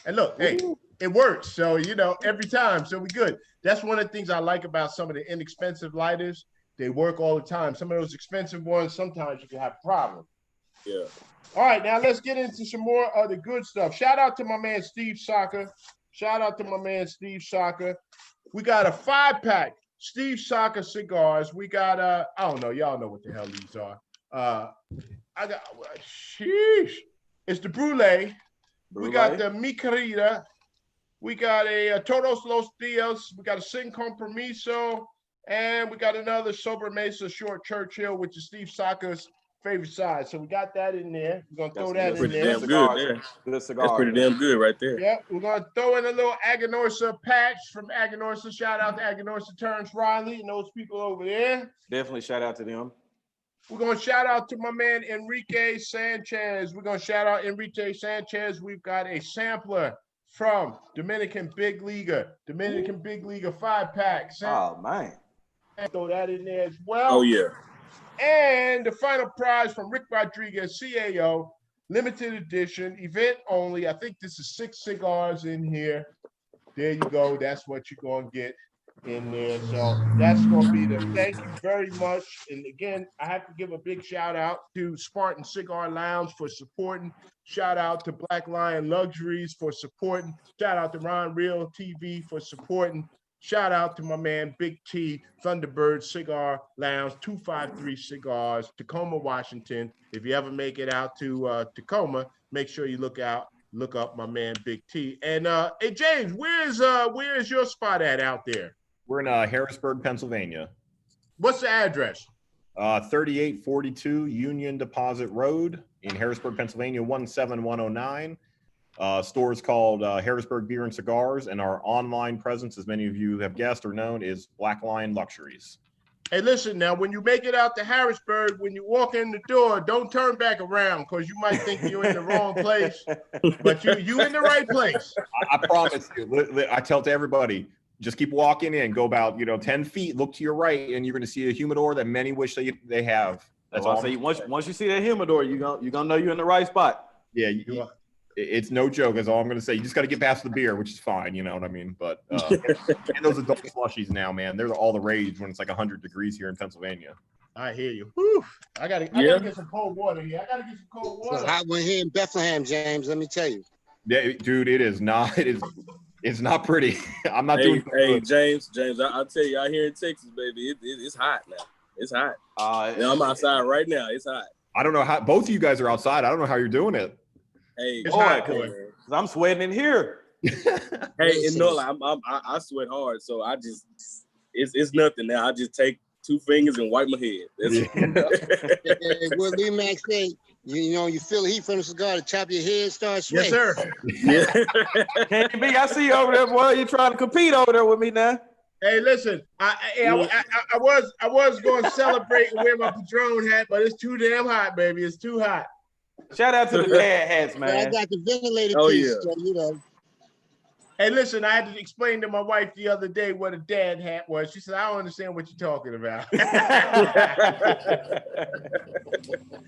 And look, hey, it works. So every time. So we good. That's one of the things I like about some of the inexpensive lighters. They work all the time. Some of those expensive ones, sometimes you can have problems. Yeah. All right, now let's get into some more of the good stuff. Shout out to my man Steve Soccer. Shout out to my man Steve Soccer. We got a 5-pack Steve Soccer cigars. We got I don't know, y'all know what the hell these are. I got sheesh. It's the Brulee. We got the Mi Querida. We got a Todos Los Dias. We got a Sin Compromiso. And we got another Sobremesa Short Churchill, which is Steve Soccer's favorite size. So we got that in there. We're gonna throw that in there. Damn good there. Good cigar. That's pretty damn good right there. Yep, we're gonna throw in a little Aganorsa patch from Aganorsa. Shout out to Aganorsa Terrence Riley and those people over there. Definitely shout out to them. We're gonna shout out to my man Enrique Sanchez. We're gonna shout out Enrique Sanchez. We've got a sampler from Dominican Big Leaguer 5-pack. Oh man. Throw that in there as well. Oh yeah. And the final prize from Rick Rodriguez, CAO, limited edition, event only. I think this is 6 cigars in here. There you go. That's what you're going to get in there. So that's going to be the thank you very much. And again, I have to give a big shout out to Spartan Cigar Lounge for supporting. Shout out to Black Lion Luxuries for supporting. Shout out to RonRealTV for supporting. Shout out to my man Big T, Thunderbird Cigar Lounge, 253 Cigars, Tacoma, Washington. If you ever make it out to Tacoma, make sure you look up my man Big T. And hey James, where is your spot at out there? We're in Harrisburg, Pennsylvania. What's the address? 3842 Union Deposit Road in Harrisburg, Pennsylvania, 17109. Store is called Harrisburg Beer and Cigars, and our online presence, as many of you have guessed or known, is Black Lion Luxuries. Hey, listen now, when you make it out to Harrisburg, when you walk in the door, don't turn back around because you might think you're in the wrong place, but you in the right place. I promise you. I tell to everybody, just keep walking in, go about 10 feet, look to your right, and you're going to see a humidor that many wish they have. That's all. Once you see that humidor, you're gonna know you're in the right spot. Yeah, it's no joke. That's all I'm going to say. You just got to get past the beer, which is fine. You know what I mean? But and those adult slushies now, man, they're all the rage when it's like 100 degrees here in Pennsylvania. I hear you. Whew. I gotta get some cold water here. It's a hot one here in Bethlehem, James. Let me tell you. Yeah, dude, it's not pretty. I'm not doing. Hey, James, I'll tell you, out here in Texas, baby, it's hot now. It's hot. I'm outside right now. It's hot. I don't know how both of you guys are outside. I don't know how you're doing it. Hey, it's hot, boy. I'm sweating in here. Hey, I sweat hard, so I just it's nothing now. I just take 2 fingers and wipe my head. That's it. What Leemack said, you feel the heat from the cigar, the top of your head starts sweating. Yes, sir. Yeah. Can't be. I see you over there, boy. You trying to compete over there with me now? Hey, listen, I was going to celebrate and wear my Padron hat, but it's too damn hot, baby. It's too hot. Shout out to the dad hats, man. I got the ventilator piece, so, Hey, listen, I had to explain to my wife the other day what a dad hat was. She said, I don't understand what you're talking about.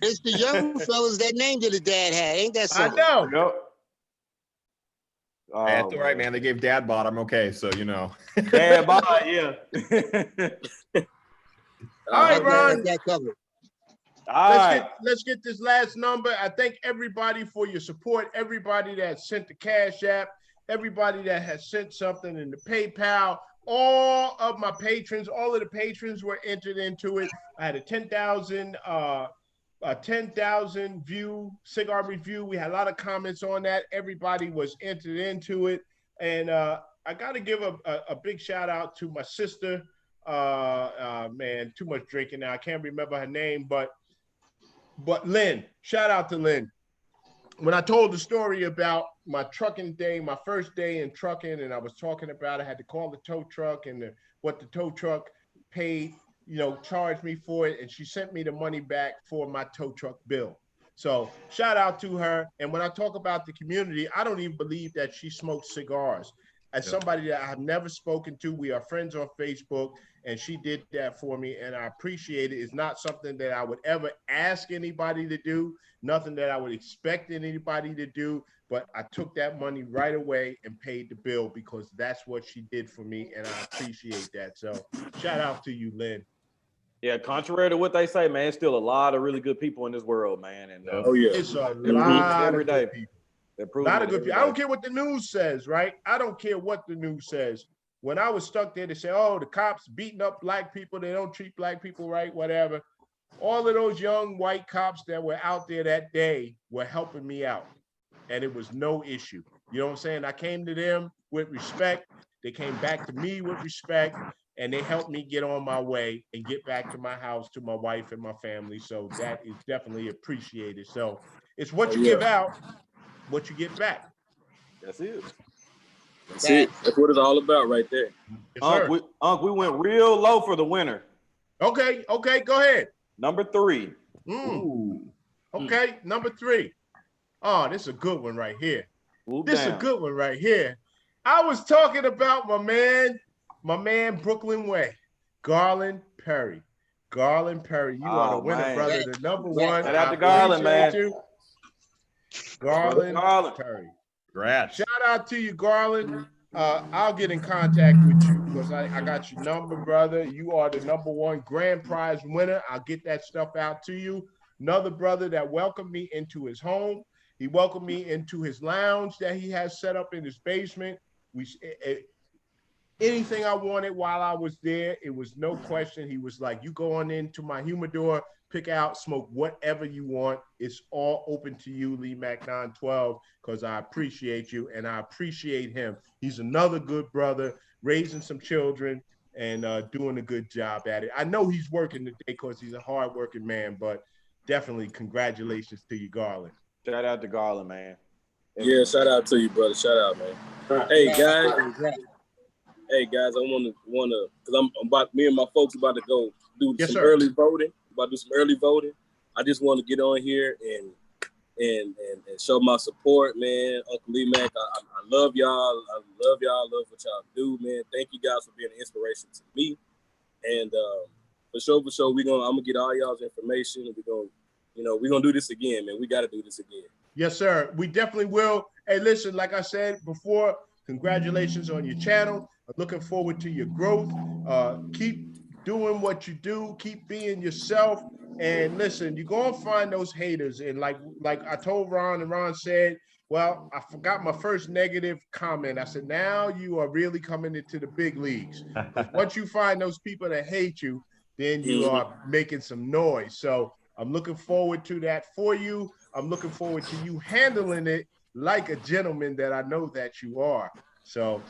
It's the young fellas that named it a dad hat. Ain't that something? I know. Yep. Hey, that's all right, man. They gave dad bod. I'm okay, so Dad bod, yeah. All right, Ron. All let's get this last number. I thank everybody for your support. Everybody that sent the Cashapp, everybody that has sent something in the PayPal. All of my patrons, all of the patrons were entered into it. I had a 10,000 view cigar review. We had a lot of comments on that. Everybody was entered into it. And I got to give a big shout out to my sister. Man, too much drinking now. I can't remember her name, but Lynn. Shout out to Lynn. When I told the story about my trucking day, my first day in trucking, and I was talking about I had to call the tow truck and what the tow truck paid, charged me for it, and she sent me the money back for my tow truck bill. So shout out to her. And when I talk about the community, I don't even believe that she smokes cigars. As somebody that I have never spoken to, we are friends on Facebook, and she did that for me, and I appreciate it. It's not something that I would ever ask anybody to do, nothing that I would expect anybody to do, but I took that money right away and paid the bill because that's what she did for me, and I appreciate that. So shout out to you, Lynn. Yeah, contrary to what they say, man, it's still a lot of really good people in this world, man. And It's a lot every of day. good people. A lot of good people. I don't care what the news says, right? I don't care what the news says. When I was stuck there, they say, oh, the cops beating up black people. They don't treat black people right, whatever. All of those young white cops that were out there that day were helping me out. And it was no issue. You know what I'm saying? I came to them with respect. They came back to me with respect. And they helped me get on my way and get back to my house, to my wife and my family. So that is definitely appreciated. So it's what you give out, what you get back. That's it. That's it. That's what it's all about right there. Yes, we went real low for the winner. Okay, go ahead. Number 3. Okay, number 3. Oh, this is a good one right here. This is a good one right here. I was talking about my man Brooklyn Way, Garland Perry. Garland Perry, you are the winner, brother. The number one. Shout out to Garland, man. Garland Perry. Congrats. Shout out to you, Garland. I'll get in contact with you because I got your number, brother. You are the number 1 grand prize winner. I'll get that stuff out to you. Another brother that welcomed me into his home. He welcomed me into his lounge that he has set up in his basement. Anything I wanted while I was there, it was no question. He was like, you go on into my humidor, pick out, smoke whatever you want. It's all open to you, Leemack912, because I appreciate you and I appreciate him. He's another good brother, raising some children and doing a good job at it. I know he's working today because he's a hardworking man, but definitely congratulations to you, Garland. Shout out to Garland, man. Yeah, shout out to you, brother. Shout out, man. Hey, guys. Hey guys, I wanna, cause me and my folks about to go do some early voting. About to do some early voting. I just want to get on here and show my support, man. Uncle Leemack, I love y'all. I love what y'all do, man. Thank you guys for being an inspiration to me. And for sure, I'm gonna get all y'all's information. We're gonna do this again, man. We got to do this again. Yes, sir. We definitely will. Hey, listen, like I said before, congratulations on your channel. I'm looking forward to your growth. Keep doing what you do. Keep being yourself. And listen, you're going to find those haters. And like I told Ron, and Ron said, well, I forgot my first negative comment. I said, now you are really coming into the big leagues. Once you find those people that hate you, then you are making some noise. So I'm looking forward to that for you. I'm looking forward to you handling it like a gentleman that I know that you are. So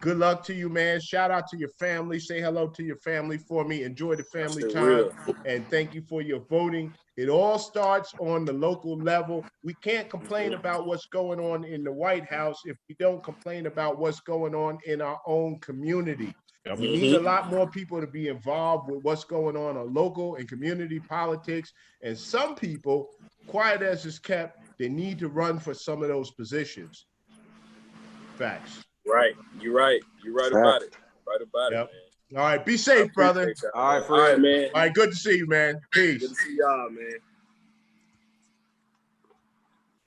good luck to you, man. Shout out to your family. Say hello to your family for me. Enjoy the family time. And thank you for your voting. It all starts on the local level. We can't complain about what's going on in the White House if we don't complain about what's going on in our own community. We need a lot more people to be involved with what's going on local and community politics. And some people, quiet as it's kept, they need to run for some of those positions. Facts. Right. You're right. You're right about it. Right about it, man. All right. Be safe, brother. All right, Fred. All right, man. All right. Good to see you, man. Peace. Good to see y'all, man.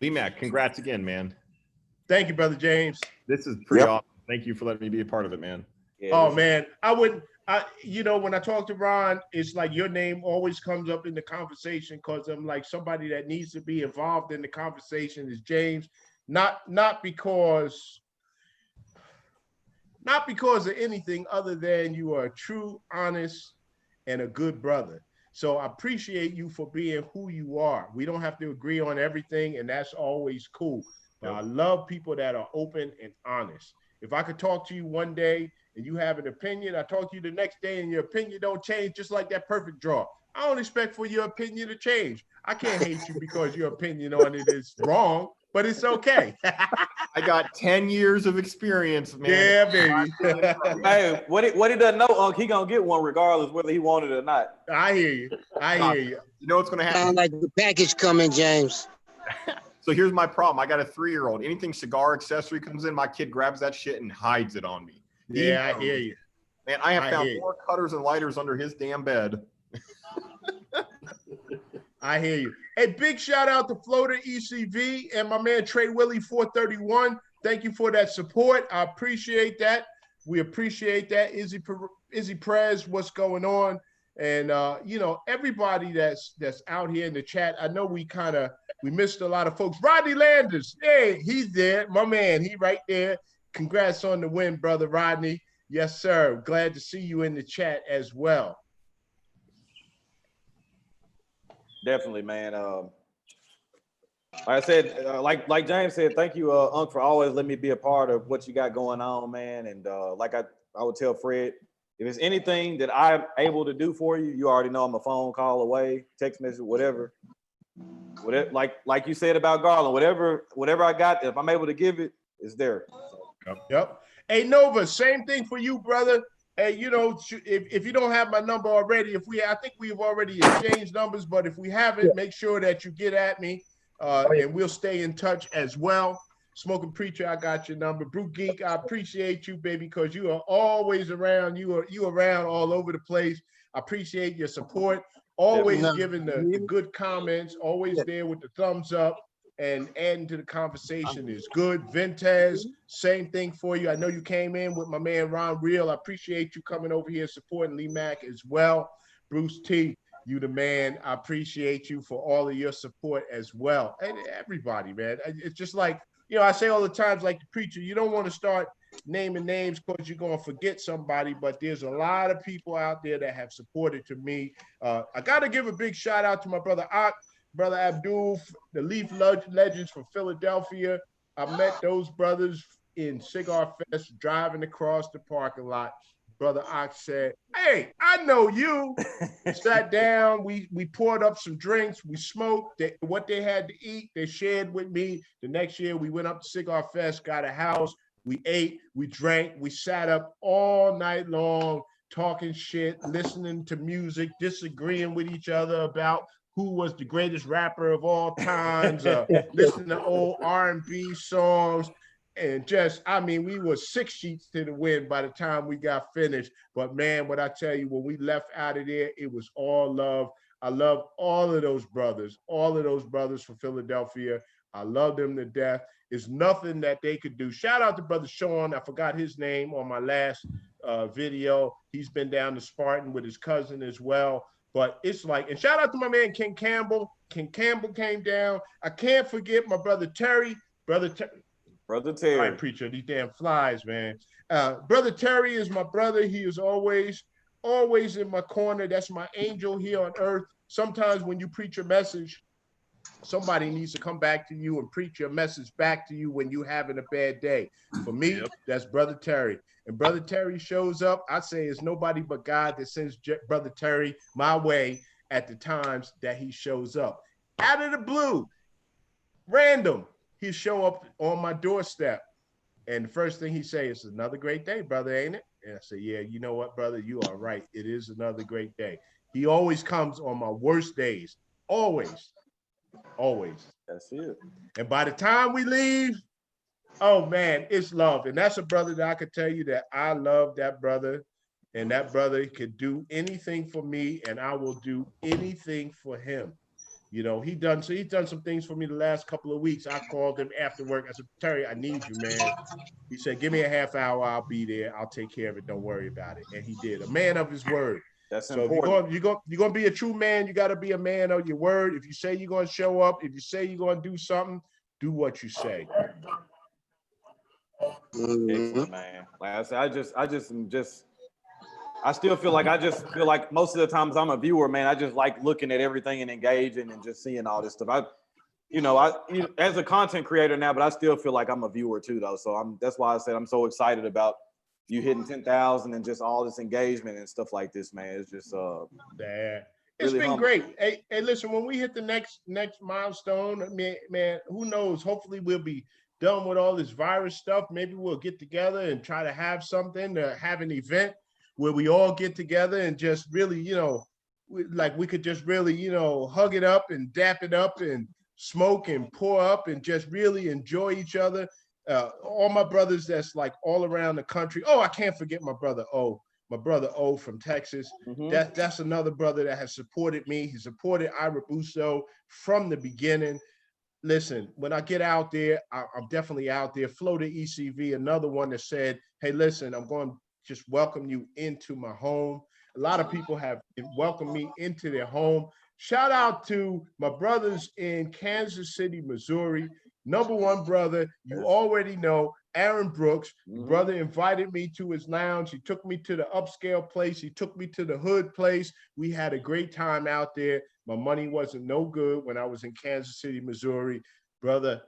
Leemack, congrats again, man. Thank you, brother James. This is pretty awesome. Thank you for letting me be a part of it, man. Yeah, oh man, when I talk to Ron, it's like your name always comes up in the conversation because I'm like somebody that needs to be involved in the conversation is James, not because of anything other than you are a true, honest, and a good brother. So I appreciate you for being who you are. We don't have to agree on everything, and that's always cool. But I love people that are open and honest. If I could talk to you one day and you have an opinion, I talk to you the next day and your opinion don't change, just like that perfect draw. I don't expect for your opinion to change. I can't hate you because your opinion on it is wrong, but it's okay. I got 10 years of experience, man. Yeah, baby. Hey, what he doesn't know, Unc, he gonna get one regardless whether he wanted it or not. I hear you. I hear you. You know what's gonna happen? Sound like the package coming, James. So here's my problem. I got a 3-year-old. Anything cigar accessory comes in, my kid grabs that shit and hides it on me. Yeah, I hear you. Man, I have found more cutters and lighters under his damn bed. I hear you. Hey, big shout out to Floater ECV and my man Trey Willie 431. Thank you for that support. I appreciate that. We appreciate that. Izzy Perez, what's going on? And you know, everybody that's out here in the chat. I know we missed a lot of folks. Rodney Landers, hey, he's there. My man, he right there. Congrats on the win, brother Rodney. Yes, sir. Glad to see you in the chat as well. Definitely, man. Like I said, like James said, thank you, Unc, for always letting me be a part of what you got going on, man. And like I would tell Fred, if it's anything that I'm able to do for you, you already know I'm a phone call away, text message, whatever. Like you said about Garland, whatever I got, if I'm able to give it, it's there. Yep. Hey, Nova, same thing for you, brother. Hey, you know, if you don't have my number already, I think we've already exchanged numbers, but if we haven't, make sure that you get at me, and we'll stay in touch as well. Smoking Preacher, I got your number. Brew Geek, I appreciate you, baby, because you are always around. You are around all over the place. I appreciate your support. Always giving the good comments. Always there with the thumbs up and adding to the conversation is good. Vintez, same thing for you. I know you came in with my man Ron Real. I appreciate you coming over here supporting Lee Mack as well. Bruce T, you the man. I appreciate you for all of your support as well. And everybody, man. It's just like, you know, I say all the times, like the preacher, you don't want to start naming names because you're going to forget somebody, but there's a lot of people out there that have supported to me. I got to give a big shout out to my brother Ak, brother Abdul, the Leaf Legends from Philadelphia. I met those brothers in Cigar Fest driving across the parking lot. Brother Ox said, "Hey, I know you." Sat down, we poured up some drinks, we smoked. What they had to eat, they shared with me. The next year, we went up to Cigar Fest, got a house, we ate, we drank, we sat up all night long, talking shit, listening to music, disagreeing with each other about who was the greatest rapper of all times, listening to old R&B songs. And just, I mean, we were 6 sheets to the wind by the time we got finished. But man, what I tell you, when we left out of there, it was all love. I love all of those brothers from Philadelphia. I love them to death. There's nothing that they could do. Shout out to brother Sean. I forgot his name on my last video. He's been down to Spartan with his cousin as well. But it's like, and shout out to my man, King Campbell. King Campbell came down. I can't forget my brother Terry. Brother Terry. Right, preacher, these damn flies, man. Brother Terry is my brother. He is always in my corner. That's my angel here on earth. Sometimes when you preach a message, somebody needs to come back to you and preach your message back to you when you're having a bad day. For me, that's Brother Terry. And Brother Terry shows up. I say it's nobody but God that sends Brother Terry my way at the times that he shows up. Out of the blue, random, he'll show up on my doorstep. And the first thing he say is, "Another great day, brother, ain't it?" And I say, "Yeah, you know what, brother? You are right. It is another great day." He always comes on my worst days. Always. Always. That's it. And by the time we leave, oh man, it's love. And that's a brother that I could tell you that I love that brother. And that brother could do anything for me, and I will do anything for him. You know, he's done some things for me the last couple of weeks. I called him after work. I said, "Terry, I need you, man." He said, "Give me a half hour. I'll be there. I'll take care of it. Don't worry about it." And he did. A man of his word. That's so important. If you're gonna be a true man, you got to be a man of your word. If you say you're gonna show up, if you say you're gonna do something, do what you say. Excellent, man. Like I said, I still feel like most of the times I'm a viewer, man. I just like looking at everything and engaging and just seeing all this stuff. you know, as a content creator now, but I still feel like I'm a viewer too, though. So that's why I said I'm so excited about you hitting 10,000 and just all this engagement and stuff like this, man. It's just yeah. It's really been humble. great. Hey, listen, when we hit the next milestone, man, who knows? Hopefully we'll be done with all this virus stuff. Maybe we'll get together and try to have something, to have an event where we all get together and just really, you know, we could just really, you know, hug it up and dap it up and smoke and pour up and just really enjoy each other. All my brothers that's like all around the country. Oh, I can't forget my brother O from Texas. That's another brother that has supported me. He supported iRobusto from the beginning. Listen, when I get out there, I'm definitely out there. Flo to ECV, another one that said, hey, listen, I'm going to just welcome you into my home. A lot of people have welcomed me into their home. Shout out to my brothers in Kansas City, Missouri. Number one brother, you already know, Aaron Brooks. Brother invited me to his lounge. He took me to the upscale place. He took me to the hood place. We had a great time out there. My money wasn't no good when I was in Kansas City, Missouri. Brother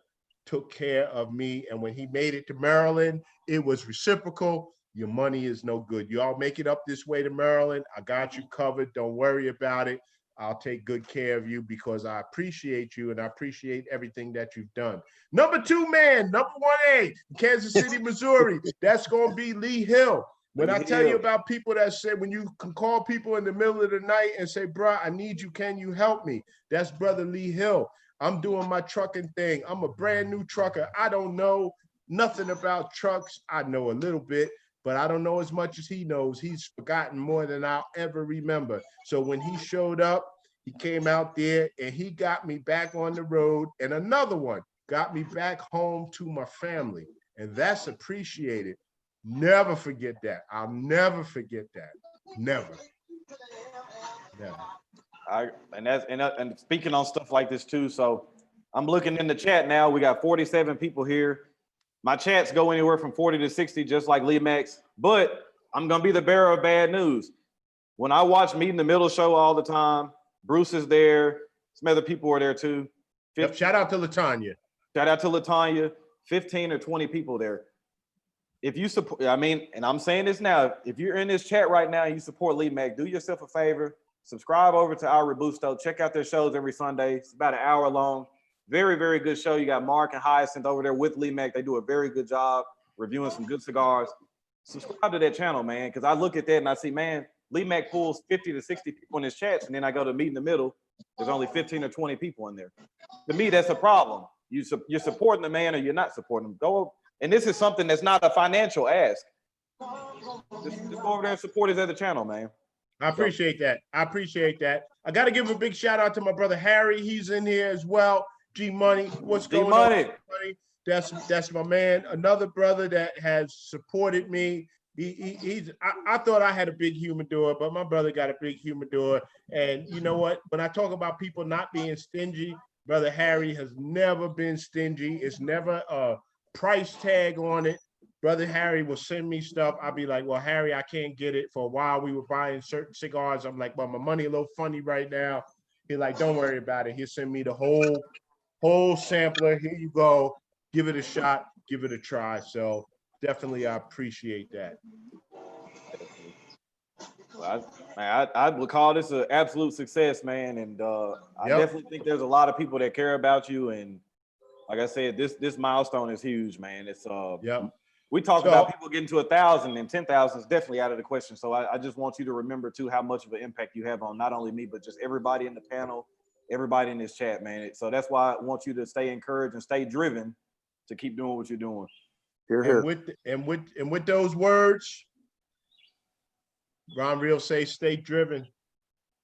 took care of me. And when he made it to Maryland, it was reciprocal. Your money is no good. You all make it up this way to Maryland. I got you covered. Don't worry about it. I'll take good care of you because I appreciate you and I appreciate everything that you've done. Number two man, number 1A, Kansas City, Missouri. That's going to be Lee Hill. When I tell you about people that say, when you can call people in the middle of the night and say, bro, I need you, can you help me? That's brother Lee Hill. I'm doing my trucking thing. I'm a brand new trucker. I don't know nothing about trucks. I know a little bit, but I don't know as much as he knows. He's forgotten more than I'll ever remember. So when he showed up, he came out there and he got me back on the road. And another one got me back home to my family. And that's appreciated. Never forget that. I'll never forget that. Never. And speaking on stuff like this too. So I'm looking in the chat now. We got 47 people here. My chats go anywhere from 40 to 60, just like Leemax. But I'm gonna be the bearer of bad news. When I watch Meet in the Middle show all the time, Bruce is there. Some other people are there too. Yep, shout out to LaTanya. Shout out to LaTanya. 15 or 20 people there. If you support, I mean, and I'm saying this now, if you're in this chat right now and you support Leemack, do yourself a favor, subscribe over to iRobusto. Check out their shows every Sunday. It's about an hour long. Very, very good show. You got Mark and Hyacinth over there with Leemack. They do a very good job reviewing some good cigars. Subscribe to that channel, man, because I look at that and I see, man, Leemack pulls 50 to 60 people in his chats, and then I go to Meet in the Middle. There's only 15 or 20 people in there. To me, that's a problem. You're supporting the man or you're not supporting him. Go, and this is something that's not a financial ask. Just go over there and support his other channel, man. I appreciate that. I appreciate that. I got to give a big shout out to my brother Harry. He's in here as well. G Money, what's going on? Money. That's my man. Another brother that has supported me. I thought I had a big humidor, but my brother got a big humidor. And you know what? When I talk about people not being stingy, brother Harry has never been stingy. It's never a price tag on it. Brother Harry will send me stuff. I'll be like, well, Harry, I can't get it. For a while, we were buying certain cigars. I'm like, well, my money a little funny right now. He's like, don't worry about it. He'll send me the whole sampler. Here you go. Give it a shot. Give it a try. So definitely, I appreciate that. Well, I would call this an absolute success, man. And I definitely think there's a lot of people that care about you. And like I said, this milestone is huge, man. It's we talk about people getting to 1,000 and 10,000 is definitely out of the question. So I just want you to remember too how much of an impact you have on not only me, but just everybody in the panel, everybody in this chat, man. So that's why I want you to stay encouraged and stay driven to keep doing what you're doing. Here, here. And with those words, Ron Real say, stay driven,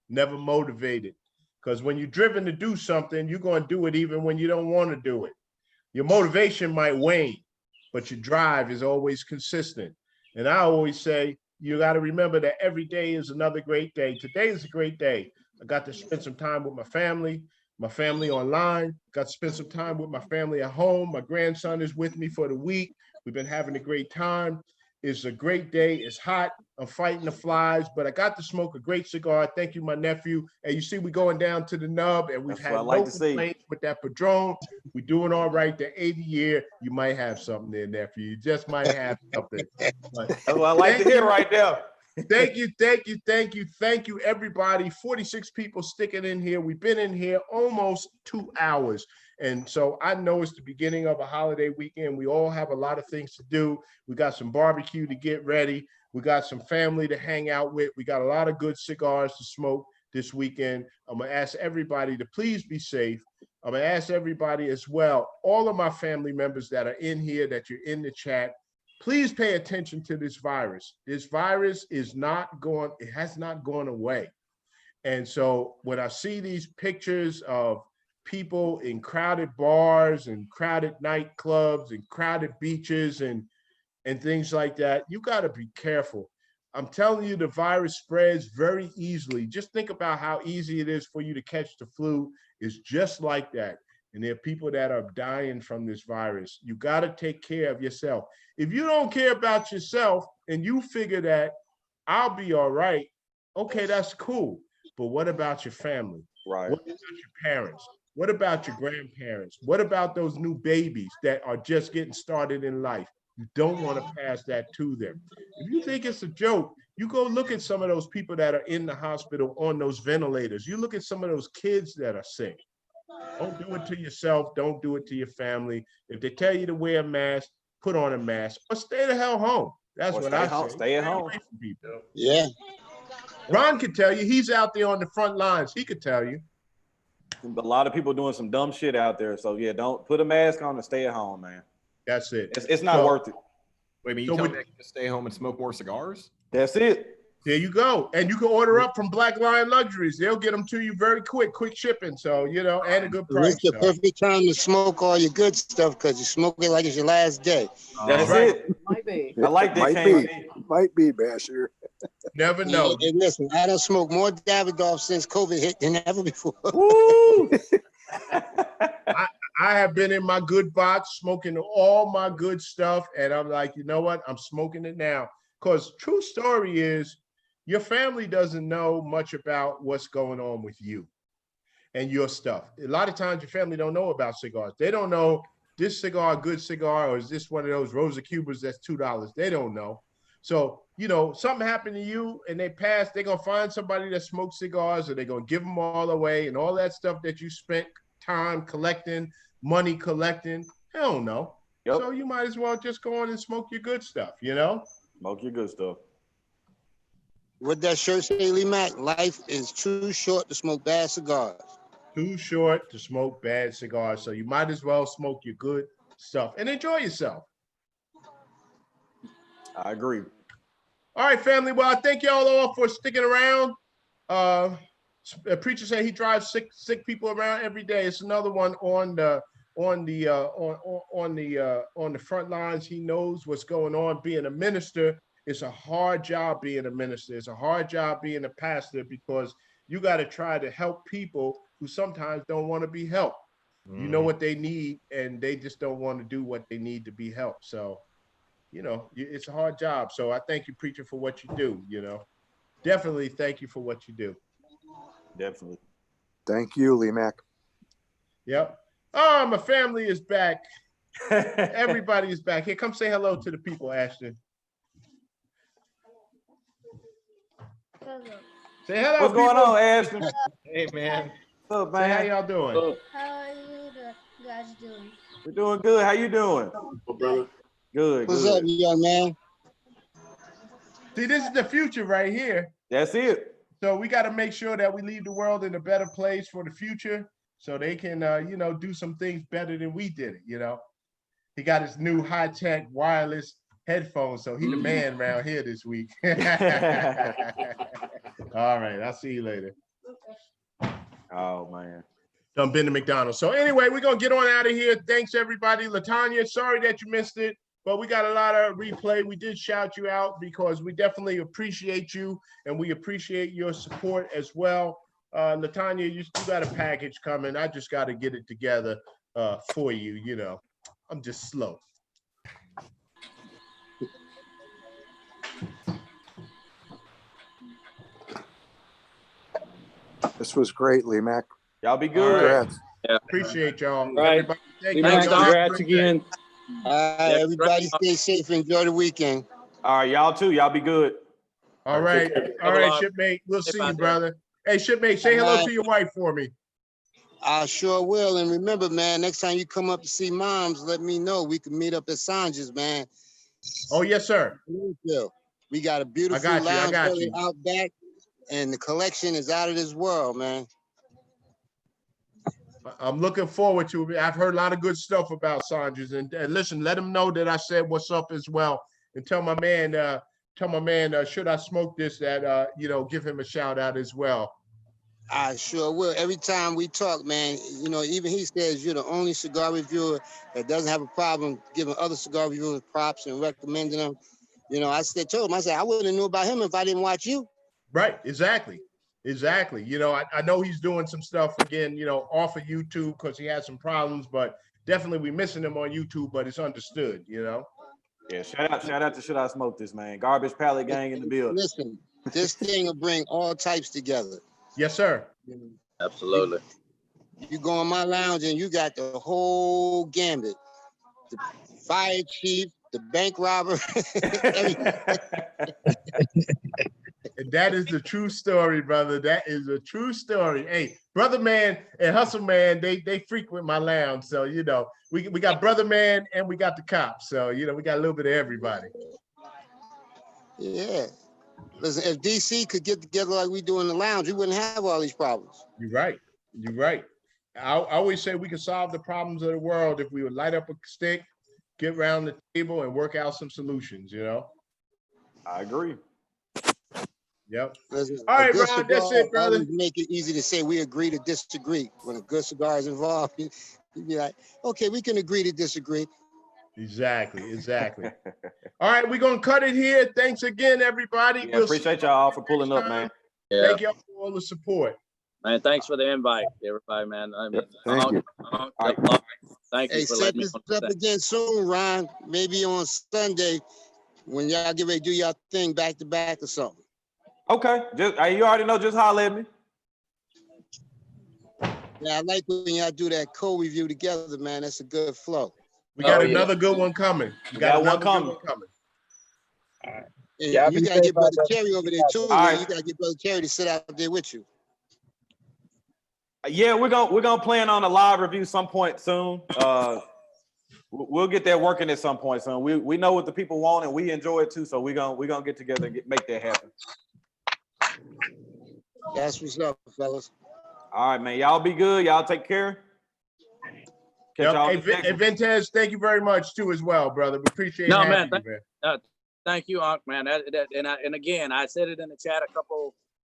never motivated. Because when you're driven to do something, you're going to do it even when you don't want to do it. Your motivation might wane, but your drive is always consistent. And I always say, you got to remember that every day is another great day. Today is a great day. I got to spend some time with my family online, got to spend some time with my family at home. My grandson is with me for the week. We've been having a great time. It's a great day. It's hot. I'm fighting the flies, but I got to smoke a great cigar. Thank you, my nephew. And you see, we're going down to the nub, and we've That's what had I like no to see. complaints with that Padron. We're doing all right. The 80 year, you might have something there, nephew. You just might have something. But That's what I like to hear right there. Thank you, everybody. 46 people sticking in here. We've been in here almost 2 hours. And so I know it's the beginning of a holiday weekend. We all have a lot of things to do. We got some barbecue to get ready. We got some family to hang out with. We got a lot of good cigars to smoke this weekend. I'm going to ask everybody to please be safe. I'm going to ask everybody as well, all of my family members that are in here, that you're in the chat, please pay attention to this virus. This virus is not going, it has not gone away. And so when I see these pictures of people in crowded bars and crowded nightclubs and crowded beaches and things like that, you got to be careful. I'm telling you, the virus spreads very easily. Just think about how easy it is for you to catch the flu. It's just like that. And there are people that are dying from this virus. You got to take care of yourself. If you don't care about yourself and you figure that I'll be all right, okay, that's cool. But what about your family? Right. What about your parents? What about your grandparents? What about those new babies that are just getting started in life? You don't want to pass that to them. If you think it's a joke, you go look at some of those people that are in the hospital on those ventilators. You look at some of those kids that are sick. Don't do it to yourself. Don't do it to your family. If they tell you to wear a mask, put on a mask or stay the hell home. That's what I say. Stay at home. Yeah. Ron could tell you. He's out there on the front lines. He could tell you. A lot of people doing some dumb shit out there. So yeah, don't put a mask on and stay at home, man. That's it. It's not worth it. Wait a minute, you tell me I can just stay home and smoke more cigars? That's it. There you go. And you can order up from Black Lion Luxuries. They'll get them to you very quick shipping. So, you know, and a good price. It's the perfect time to smoke all your good stuff because you smoke it like it's your last day. That's right. it. Might be. I like that. Might be, Bashir. Never know. And listen, I don't smoke more Davidoff since COVID hit than ever before. Woo! I have been in my good box, smoking all my good stuff. And I'm like, you know what? I'm smoking it now. Because true story is, your family doesn't know much about what's going on with you and your stuff. A lot of times your family don't know about cigars. They don't know this cigar, a good cigar, or is this one of those Rosa Cubas that's $2? They don't know. So, you know, something happened to you and they pass, they're going to find somebody that smokes cigars or they're going to give them all away and all that stuff that you spent time collecting, money collecting. Hell no. Yep. So you might as well just go on and smoke your good stuff, you know? Smoke your good stuff. What that shirt say, Lee Mack? Life is too short to smoke bad cigars. Too short to smoke bad cigars. So you might as well smoke your good stuff and enjoy yourself. I agree. All right, family. Well, I thank y'all all for sticking around. A preacher said he drives sick people around every day. It's another one on the front lines. He knows what's going on. Being a minister, it's a hard job being a minister. It's a hard job being a pastor because you got to try to help people who sometimes don't want to be helped. You know what they need, and they just don't want to do what they need to be helped. So, you know, it's a hard job. So I thank you, preacher, for what you do. You know, definitely thank you for what you do. Definitely. Thank you, Leemack. Yep. Oh, my family is back. Everybody is back. Here, come say hello to the people, Ashton. Hello. Say hello. What's going on, Ashton? Hey, man. What's up, Say man? how y'all doing? How are you guys doing? We're doing good. How you doing? Well, brother. Good. What's good. up, young man? See, this is the future right here. That's it. So we got to make sure that we leave the world in a better place for the future so they can, you know, do some things better than we did it, you know. He got his new high-tech wireless headphones, so he the man around here this week. All right, I'll see you later. Oh, man. Done been to McDonald's. So anyway, we're going to get on out of here. Thanks, everybody. LaTanya, sorry that you missed it, but we got a lot of replay. We did shout you out because we definitely appreciate you, and we appreciate your support as well. LaTanya, you got a package coming. I just got to get it together for you. You know, I'm just slow. This was great, Leemack. Y'all be All good. right. Congrats. Yeah. Appreciate y'all. Right. Everybody, thank Leemack, you. congrats again. Everybody stay safe. Enjoy the weekend. All right, y'all too. Y'all be good. All right. All right, shipmate. We'll see you, brother. Hey, shipmate, say hello to your wife for me. I sure will. And remember, man, next time you come up to see moms, let me know. We can meet up at Sanja's, man. Oh, yes, sir. We got a beautiful I lounge got area you. out back, and the collection is out of this world, man. I'm looking forward to it. I've heard a lot of good stuff about Sanja's, and listen, let him know that I said what's up as well, and tell my man, should I smoke this, that give him a shout out as well. I sure will. Every time we talk, man, even he says you're the only cigar reviewer that doesn't have a problem giving other cigar reviewers props and recommending them. I told him, I wouldn't have knew about him if I didn't watch you. Right, exactly. I know he's doing some stuff again, off of YouTube because he has some problems, but definitely we missing him on YouTube, but it's understood, Yeah, shout out to Should I Smoke This, man. Garbage Pallet Gang in the building. Listen, this thing will bring all types together. Yes, sir. Absolutely. You go in my lounge and you got the whole gambit. The fire chief, the bank robber. And that is the true story, brother. That is a true story. Hey, Brother Man and Hustle Man, they frequent my lounge. So, we got Brother Man and we got the cops. So, we got a little bit of everybody. Yeah. Listen, if DC could get together like we do in the lounge, we wouldn't have all these problems. You're right. You're right. I always say we could solve the problems of the world if we would light up a stick, get around the table, and work out some solutions, I agree. Yep. Listen, all right, Ron, that's it, brother. Make it easy to say we agree to disagree. When a good cigar is involved, you'd be like, okay, we can agree to disagree. Exactly. All right, we're going to cut it here. Thanks again, everybody. Yeah, appreciate y'all for pulling up, man. Yeah. Thank y'all for all the support. Man, thanks for the invite, everybody, man. Thank you. Thank you Hey, for set letting me this on up today. again soon, Ron. Maybe on Sunday when y'all get ready to do your thing back to back or something. Okay, you already know, just holler at me. Yeah, I like when y'all do that co-review together, man. That's a good flow. We got another good one coming. We got another good one coming. All right. And you gotta get Brother Cherry over there too. Man. You gotta get Brother Cherry to sit out there with you. Yeah, we're gonna plan on a live review some point soon. We'll get that working at some point soon. We know what the people want and we enjoy it too. So we're gonna get together and make that happen. That's what's up, fellas. All right, man. Y'all be good. Y'all take care. Yep. Hey, Vintez, thank you very much too as well, brother. We appreciate having you, man. Thank you, Unc, man. And again, I said it in the chat a couple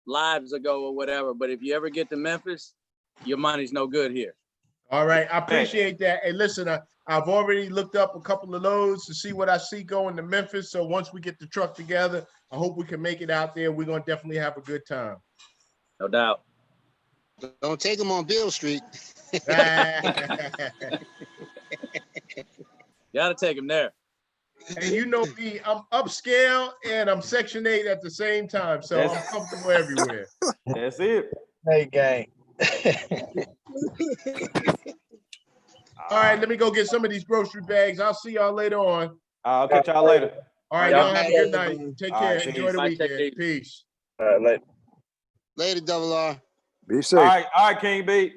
lives ago or whatever, but if you ever get to Memphis, your money's no good here. All right, I appreciate that. Hey, listen, I've already looked up a couple of those to see what I see going to Memphis. So once we get the truck together, I hope we can make it out there. We're gonna definitely have a good time. No doubt. Don't take them on Beale Street. Gotta take him there. And you know me, I'm upscale and I'm Section 8 at the same time, so I'm comfortable everywhere. That's it. Hey, gang. All right, let me go get some of these grocery bags. I'll see y'all later on. I'll catch y'all later. All right, y'all have a good night. Take care. Right, Enjoy the weekend. Peace. All right, later. Later, Double R. Be safe. All right, King B.